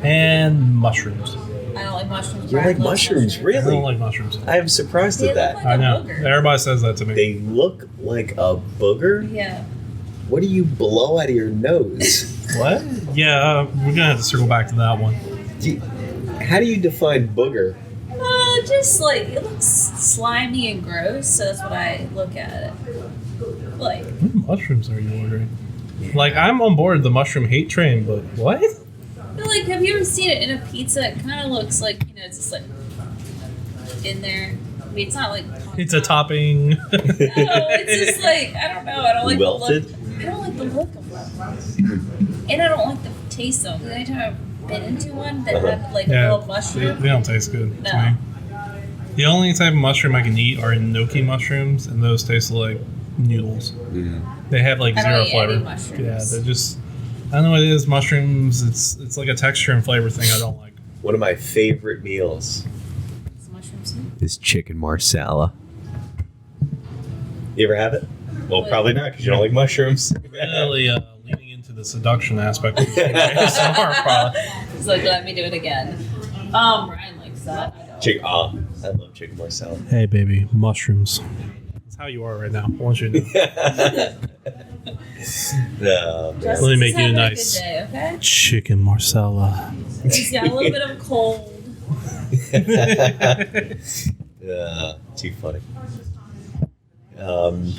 And mushrooms. I don't like mushrooms. You Brian like loves mushrooms? I Really? don't like mushrooms. I am surprised They at look that. like I a know. booger. Everybody says that to me. They look like a booger. Yeah. What do you blow out of your nose? What? Yeah, we're gonna have to circle back to that one. How do you define booger? Just like it looks slimy and gross, so that's what I look at it. Like, What mushrooms are you ordering? Like, I'm on board the mushroom hate train, but what? but like, have you ever seen it in a pizza? It kind of looks like it's just like in there. I mean, it's not like It's a topping. No, it's just like I don't know. I don't like Wilted? the look. I don't like the look of one, and I don't like the taste of them. Anytime I've been into one that had like a Yeah, little they mushroom, don't taste good to No. me. The only type of mushroom I can eat are gnocchi mushrooms, and those taste like noodles. They have like I don't zero eat flavor. any mushrooms. Yeah, they're just. I don't know what it is. Mushrooms. It's like a texture and flavor thing I don't like. One of my favorite meals it's mushroom soup. is chicken marsala. You ever have it? Well, What? probably not because you don't like mushrooms. Really leaning into the seduction aspect of the ASMR product. He's like, let me do it again. Ryan likes that. I don't. I love chicken marsala. Hey, baby, mushrooms. That's how you are right now. I want you to know. No, man. Justin's Let me make you having a a nice- good day, okay? Chicken marsala. He's got a little bit of a cold. Too funny.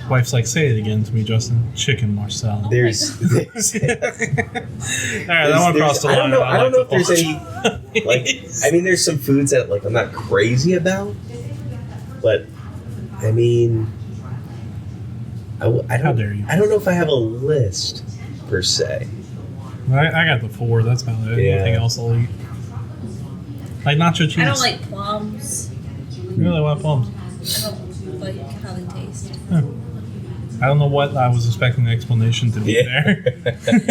Wife's like, say it again to me, Justin. Chicken marsala. There's All right, that one crossed the I line. don't know. I don't know if like there's the any. Like, I mean, there's some foods that like I'm not crazy about, but I mean, I How don't. dare you. I don't know if I have a list per se. I got the 4. That's about it. Yeah. Anything else I'll eat. Like nacho cheese. I don't like plums. Really like plums. I don't like how they taste. Huh. I don't know what I was expecting the explanation to be there.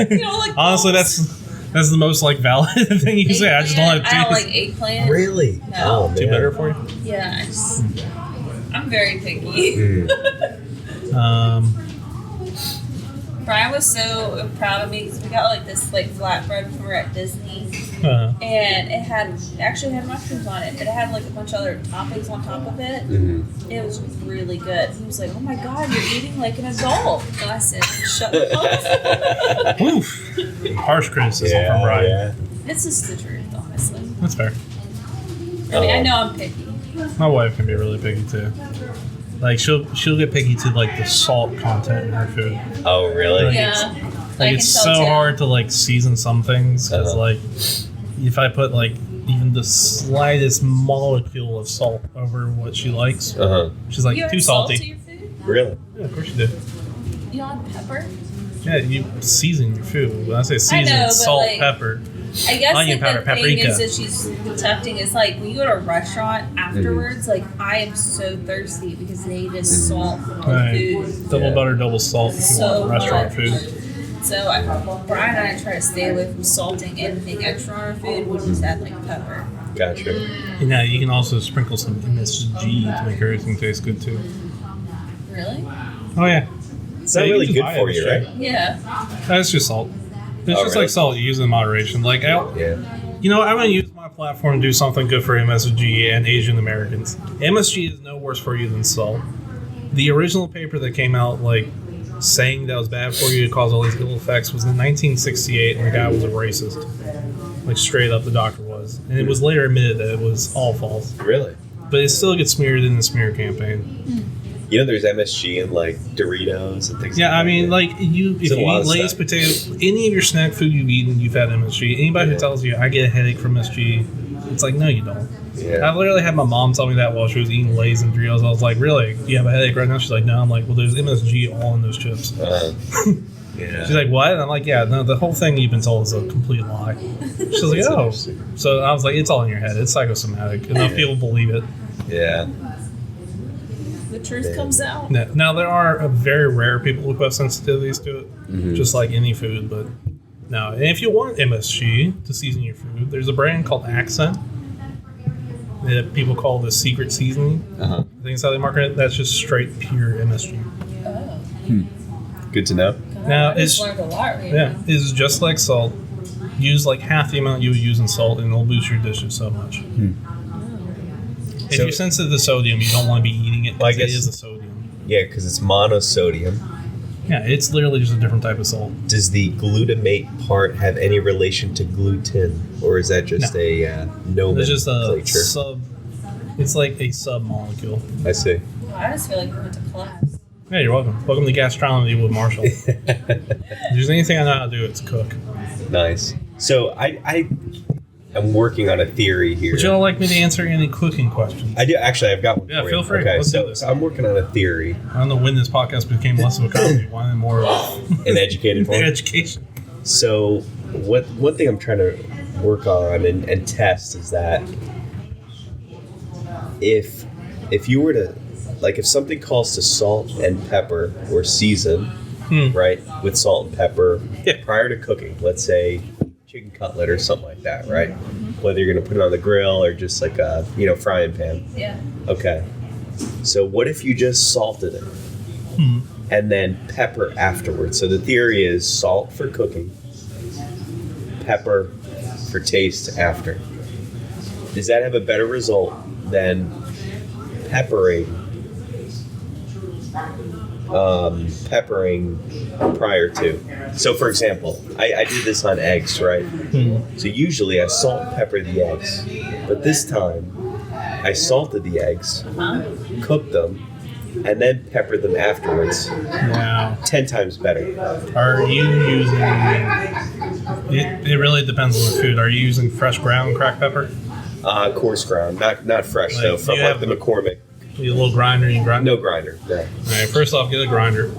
You don't like Honestly, plums? that's the most like valid thing you say. I just don't like Eggplant? I don't like taste. eggplant. Really? No. Oh, man. Too bitter for you? Yeah, I'm very picky. Mm. Brian was so proud of me because we got like this like flatbread when we were at Disney, and it actually had mushrooms on it, but it had like a bunch of other toppings on top of it. Mhm. It was really good. He was like, "Oh my god, you're eating like an adult," and I said, "Shut up." Oof. Harsh criticism from Brian. Yeah. It's just the truth, honestly. That's fair. I mean, I know I'm picky. My wife can be really picky too. Like she'll get picky to like the salt content in her food. Oh, really? Like, Yeah, Like it's so hard to like season some things because Uh-huh. like if I put like even the slightest molecule of salt over what she likes, she's like You too add salt to salty. your food? Really? Yeah, of course you do. You don't add pepper? Yeah, you season your food. When I say season, know, it's but, salt, like, pepper. I guess Onion like, powder, the thing paprika. is that she's tempting is like when you go to a restaurant afterwards, like I am so thirsty because they just salt the Right. food Double Yeah. butter, double salt if you so want restaurant much. food. So Brian and I try to stay away from salting anything extra on our food. We just add like pepper. Gotcha. You know, you can also sprinkle some MSG to make everything taste good too. Really? Oh yeah, It's not Yeah, you really can good buy for it, you, sure. right? Yeah. That's just salt. It's Oh, just really? like salt. You use it in moderation. Like, Yeah. you know, I'm going to use my platform to do something good for MSG and Asian Americans. MSG is no worse for you than salt. The original paper that came out, like, saying that was bad for you to cause all these ill effects was in 1968, and the guy was a racist. Like, straight up, the doctor was. And it was later admitted that it was all false. Really? But it still gets smeared in the smear campaign. You know, there's MSG in like Doritos and things. Yeah, I mean, like if you a lot eat of Lay's, stuff. potatoes, any of your snack food you've eaten, you've had MSG. Anybody who tells you I get a headache from MSG, it's like, no, you don't. Yeah. I literally had my mom tell me that while she was eating Lay's and Doritos. I was like, really? You have a headache right now? She's like, no. I'm like, well, there's MSG all in those chips. Yeah. She's like, what? And I'm like, yeah, no, the whole thing you've been told is a complete lie. She's like, That's oh. interesting. So I was like, it's all in your head. It's psychosomatic. Enough people believe it. Yeah. The truth comes out. Now, there are very rare people who have sensitivities to it, just like any food. But no, and if you want MSG to season your food, there's a brand called Accent that people call the secret seasoning. I think that's how they market it. That's just straight pure MSG. Oh. Good to know. Now, I just it's learned a lot right yeah, now. it's just like salt. Use like half the amount you would use in salt, and it'll boost your dishes so much. If So- you're sensitive to sodium, you don't want to be eating it Well, I because it guess- is a sodium. Yeah, because it's monosodium. Yeah, it's literally just a different type of salt. Does the glutamate part have any relation to gluten, or is that just No. a It's just a nomenclature? sub. It's like a sub molecule. I see. Well, I just feel like we went to class. Yeah, you're welcome. Welcome to Gastronomy with Marshall. If there's anything I know how to do, it's cook. Nice. So I am working on a theory here. Would you all like me to answer any cooking questions? I do actually. I've got one. Yeah, for feel you. free. Okay, Let's do so this. I'm working on a theory, I don't know when this podcast became less of a comedy, one and more of an educated one. education. So one thing I'm trying to work on and test is that if you were to, like, if something calls to salt and pepper or season, right, with salt and pepper Yeah. prior to cooking, let's say chicken cutlet or something like that, right? Whether you're going to put it on the grill or just like a frying pan. Yeah. Okay. So what if you just salted it and then pepper afterwards? So the theory is salt for cooking, pepper for taste after. Does that have a better result than peppering prior to? So for example, I did this on eggs, right? So usually I salt and pepper the eggs, but this time I salted the eggs, cooked them, and then peppered them afterwards. Now, 10 times better. are you using... It really depends on the food. Are you using fresh ground cracked pepper? Coarse ground, not fresh Like, though, from you like have the the- McCormick. You a little grinder, you grind. No grinder. No. All right, first off, get a grinder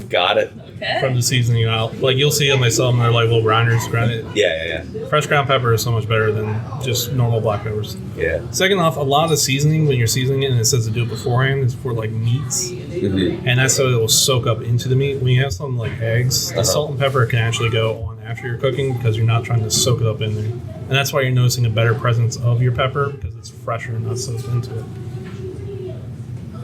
Got it. Okay. from the seasoning aisle. Like, you'll see them, they sell them, they're like little grinders, grind it. Yeah. Fresh ground pepper is so much better than just normal black peppers. Yeah. Second off, a lot of the seasoning, when you're seasoning it and it says to do it beforehand, is for like meats. Mm-hmm. And that's so it will soak up into the meat. When you have something like eggs, the salt and pepper can actually go on after you're cooking because you're not trying to soak it up in there. And that's why you're noticing a better presence of your pepper because it's fresher and not soaked into it.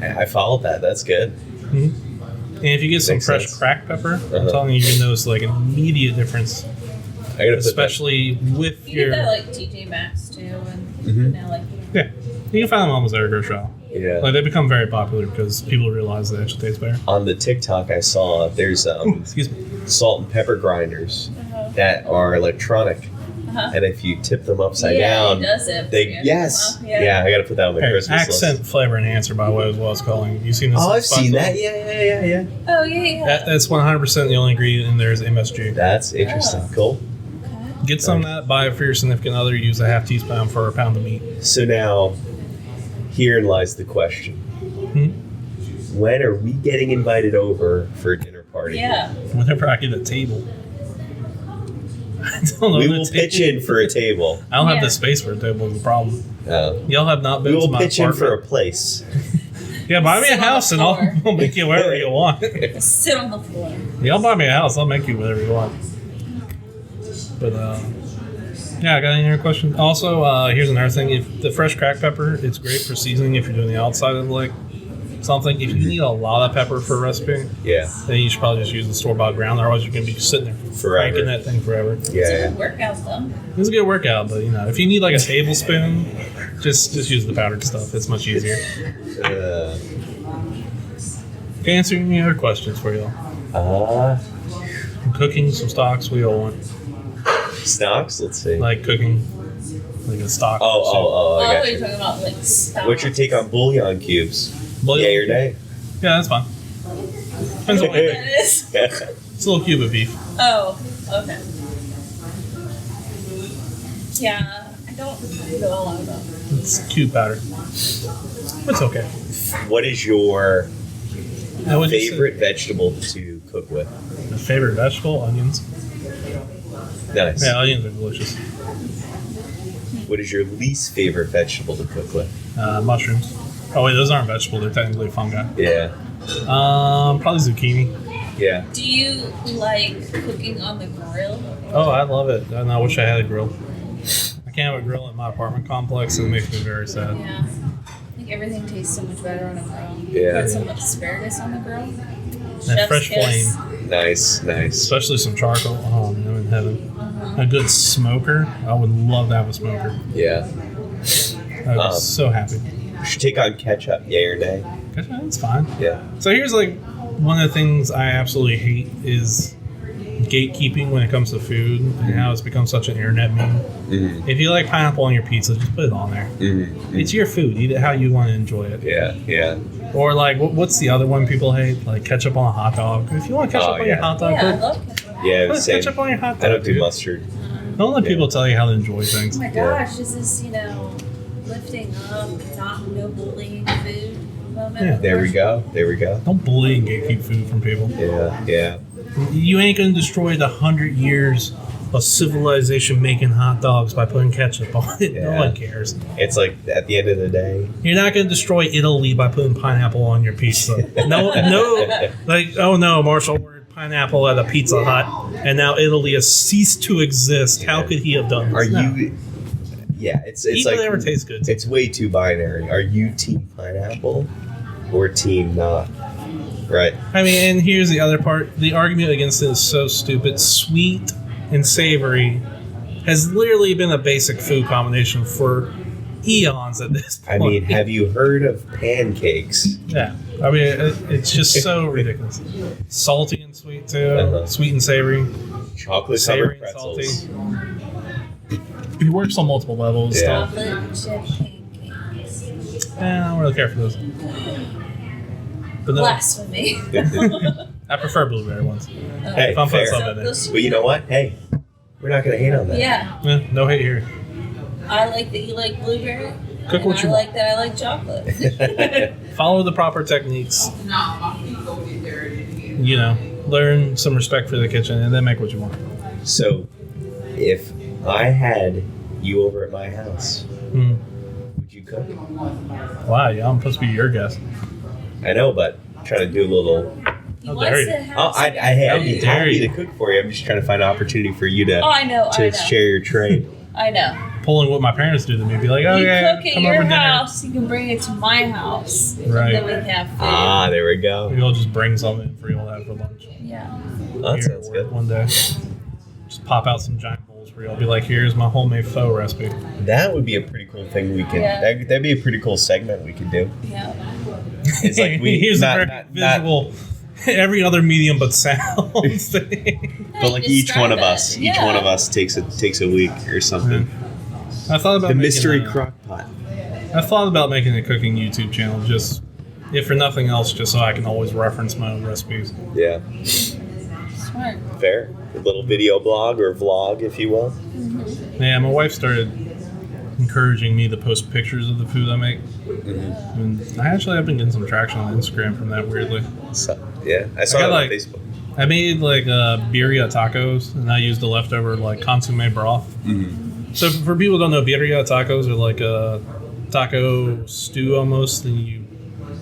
I followed that. That's good. And if you get some Makes fresh sense. cracked pepper, I'm telling you, you can notice like an immediate difference, I gotta put especially with You your. get that like TJ Maxx too, and like Yeah, you can find them almost every grocery aisle. that. Yeah. Like they become very popular because people realize they actually taste better. On the TikTok, I saw there's Excuse me. salt and pepper grinders that are electronic, and if you tip them upside down, it does it. they Yeah. yes, Yeah. yeah. I gotta put that on my Hey, Christmas accent, list. flavor, and answer, by the way, is what I was calling. You seen this? Oh, on I've seen Spotify? that. Yeah. Oh yeah. That's 100% the only ingredient in there is MSG. That's interesting. Cool. Get some of that, buy it for your significant other, use a half teaspoon for a pound of meat. So now, herein lies the question: when are we getting invited over for a dinner party? Yeah. Whenever I get a table. I don't know We the will table. pitch in for a table. I don't have Yeah. the space for a table, is the problem. Y'all have not We been to will my pitch in for a apartment. place. Yeah, buy me a Sit on house the and floor. I'll make you wherever you want. Just sit on the floor. Y'all buy me a house, I'll make you whatever you want. But, yeah, I got any other questions? Also, here's another thing. If the fresh cracked pepper, it's great for seasoning if you're doing the outside of, like, something. If you need a lot of pepper for a recipe, Yeah. then you should probably just use the store-bought ground. Otherwise, you're going to be sitting there Forever. cranking that thing forever. It's a Yeah. good workout though. It's a good workout, but, you know, if you need, like, a tablespoon, just use the powdered stuff. It's much easier. Can I answer any other questions for y'all? Some cooking, some stocks, we all want. Stocks? Let's see. Like cooking, like a stock. Oh, Oh, I got you're you. talking about like stuff. What's your take on bouillon cubes? Boiled? Yay or nay? Yeah, that's fine. Depends on what you That make. is. It's a little cube of beef. Oh, okay. Yeah, I don't know a lot about it. It's cube powder. It's okay. What is your Now, what'd you say? favorite vegetable to cook with? My favorite vegetable? Onions. Nice. Yeah, onions are delicious. What is your least favorite vegetable to cook with? Mushrooms. Oh wait, those aren't vegetables. They're technically fungi. Yeah. Probably zucchini. Yeah. Do you like cooking on the grill? Oh, I love it. And I wish I had a grill. I can't have a grill in my apartment complex, and it makes me very sad. Yeah. I think everything tastes so much better on a grill. Yeah. Put some asparagus on the grill. That Chef's fresh kiss. flame, Nice. especially some charcoal. Oh, man, I'm in heaven. A good smoker. I would love to have a smoker. Yeah. I'd be so happy. We should take on ketchup. Yay or nay? That's fine. Yeah. So here's like one of the things I absolutely hate is gatekeeping when it comes to food and how it's become such an internet meme. Mm-hmm. If you like pineapple on your pizza, just put it on there. Mm-hmm. It's your food. Eat it how you want to enjoy it. Yeah. Yeah. Or like, what's the other one people hate? Like ketchup on a hot dog. If you want ketchup on your yeah. hot dog, Yeah, I put, love ketchup. Yeah. put Same. ketchup on your hot dog. I don't do dude. mustard. Don't let Yeah. people tell you how to enjoy things. Oh my gosh, this is, lifting up, no bullying food moment. Yeah. There we go. There we go. Don't bully and gatekeep food from people. Yeah. Yeah. You ain't gonna destroy the 100 years of civilization making hot dogs by putting ketchup on it. No Yeah. one cares. It's like at the end of the day. You're not gonna destroy Italy by putting pineapple on your pizza. No, like, oh no, Marshall ordered pineapple at a Pizza Hut, and now Italy has ceased to exist. How could he have done this? Are No. you? Yeah. It's Evil like never tastes good. it's way too binary. Are you team pineapple or team not? Right. I mean, and here's the other part. The argument against it is so stupid. Sweet and savory has literally been a basic food combination for eons at this point. I mean, have you heard of pancakes? Yeah. I mean, it's just so ridiculous. Salty and sweet, too. Uh-huh. Sweet and savory. Chocolate Savory covered and pretzels. salty. It works on multiple levels. Yeah. Chocolate chip pancakes. I don't really care for those. But no, Blasphemy. I prefer blueberry ones. Hey, If I'm putting fair. something in there. But you know what? Hey, we're not gonna hate on that. Yeah, No hate here. I like that you like blueberry. Cook what and you I want. like that I like chocolate. Follow the proper techniques. Learn some respect for the kitchen, and then make what you want. So, if I had you over at my house, Mm. would you cook? Wow, yeah, I'm supposed to be your guest. I know, but I'm trying to do a little. He How wants dare to you. have Oh, some- I'd be How dare happy you. to cook for you. I'm just trying to find an opportunity for you to Oh, I know. share your trade. I know. Pulling what my parents do to me, be like, oh You yeah, cook at come your over dinner. house, you can bring it to my house. Right. Then we can have food. Ah, there we go. Maybe I'll just bring something for you all to have for lunch. Yeah. That Here sounds at work good. One day, just pop out some giant bowls for you. I'll be like, here's my homemade pho recipe. That would be a pretty cool thing we could. Yeah. That'd be a pretty cool segment we could do. Yeah. It's like we here's not, a very not, not, visual. Every other medium but sound. thing. but like each one of us, Yeah. each one of us takes a week or something. I thought about The making mystery a- crock pot. I thought about making a cooking YouTube channel, just if for nothing else, just so I can always reference my own recipes. Yeah, Smart. fair. A little video blog or vlog, if you will. Yeah, my wife started encouraging me to post pictures of the food I make. Mm-hmm. And I actually have been getting some traction on Instagram from that, weirdly. So, yeah, I saw I got, that on like- Facebook. I made birria tacos, and I used the leftover consomme broth. Mm-hmm. So for people who don't know, birria tacos are like a taco stew almost, and you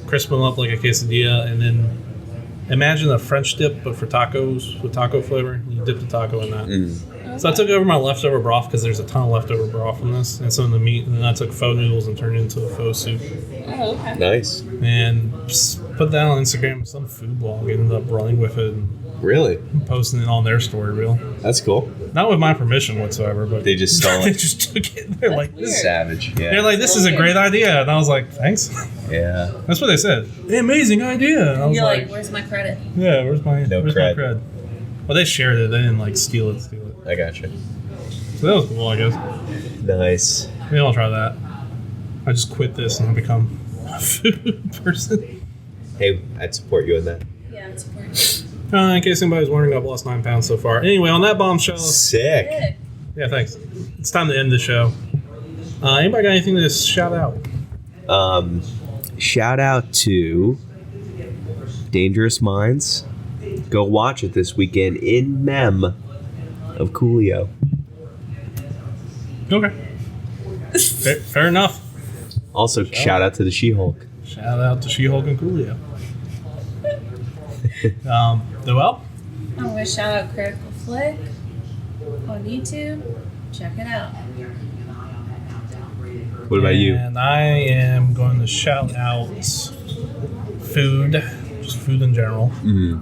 crisp them up like a quesadilla, and then imagine a French dip, but for tacos with taco flavor. And you dip the taco in that. Mm. So I took over my leftover broth because there's a ton of leftover broth from this, and some of the meat, and then I took faux noodles and turned it into a faux soup, Oh, okay. Nice. and put that on Instagram. Some food blog ended up running with it and Really? posting it on their story reel. That's cool. Not with my permission whatsoever, but They just stole they it. just took it. They're That's like, weird. Savage. Yeah. they're like, this is a great idea, and I was like, thanks. Yeah. That's what they said. Amazing idea. And I was You're like, like, where's my credit? yeah, where's my No where's cred. my cred? Well, they shared it. They didn't steal it. I gotcha. So that was cool, I guess. Nice. Maybe I'll try that. I just quit this and I'll become food person. Hey, I'd support you in that. Yeah, it's important. In case anybody's wondering, I've lost 9 pounds so far. Anyway, on that bombshell. Sick. Good. Yeah, thanks. It's time to end the show. Anybody got anything to shout out? Shout out to Dangerous Minds. Go watch it this weekend in mem of Coolio. Okay. Fair enough. Also, shout out to the She-Hulk. Shout out to She-Hulk and Coolio. Well, I'm going to shout out Critical Flick on YouTube. Check it out. What about you? And I am going to shout out food, just food in general.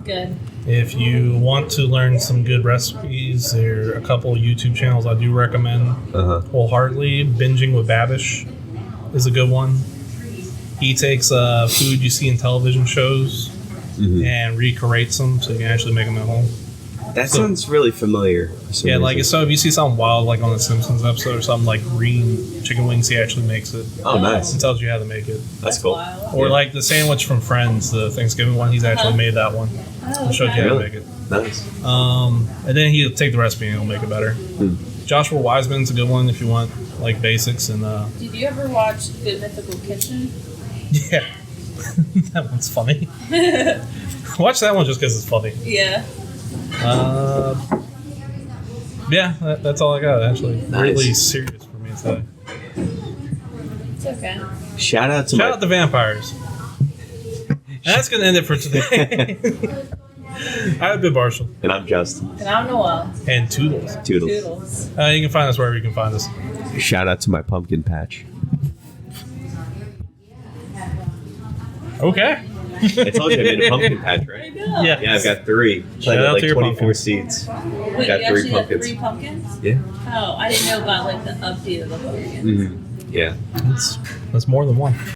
Good. If you want to learn some good recipes, there are a couple of YouTube channels I do recommend wholeheartedly. Binging with Babish is a good one. He takes food you see in television shows and recreates them so you can actually make them at home. That sounds really familiar. Yeah, like so if you see something wild like on the Simpsons episode or something like green chicken wings, he actually makes it. Oh, nice. And tells you how to make it. That's cool. Wild. Or like the sandwich from Friends, the Thanksgiving one, he's actually made that one. Oh, And showed you how to Really? make it. Nice. And then he'll take the recipe and he'll make it better. Joshua Wiseman's a good one if you want like basics and Did you ever watch Good Mythical Kitchen? yeah. That one's funny. Watch that one just because it's funny. Yeah. Yeah, that's all I got actually. Nice. Really serious for me today. It's okay. Shout out to Shout my out to vampires. And that's gonna end it for today. I've been Marshall. and I'm Justin. And I'm Noelle. And Toodles. Toodles. Toodles. You can find us wherever you can find us. Shout out to my pumpkin patch. Okay. I told you I made a pumpkin patch, right? Yeah. Yeah, I've got 3. Shout out like to your 24 pumpkin. seeds. Wait, Got you 3 actually got pumpkins. 3 pumpkins? Yeah. Oh, I didn't know about like the update of the pumpkins. Yeah. That's more than one.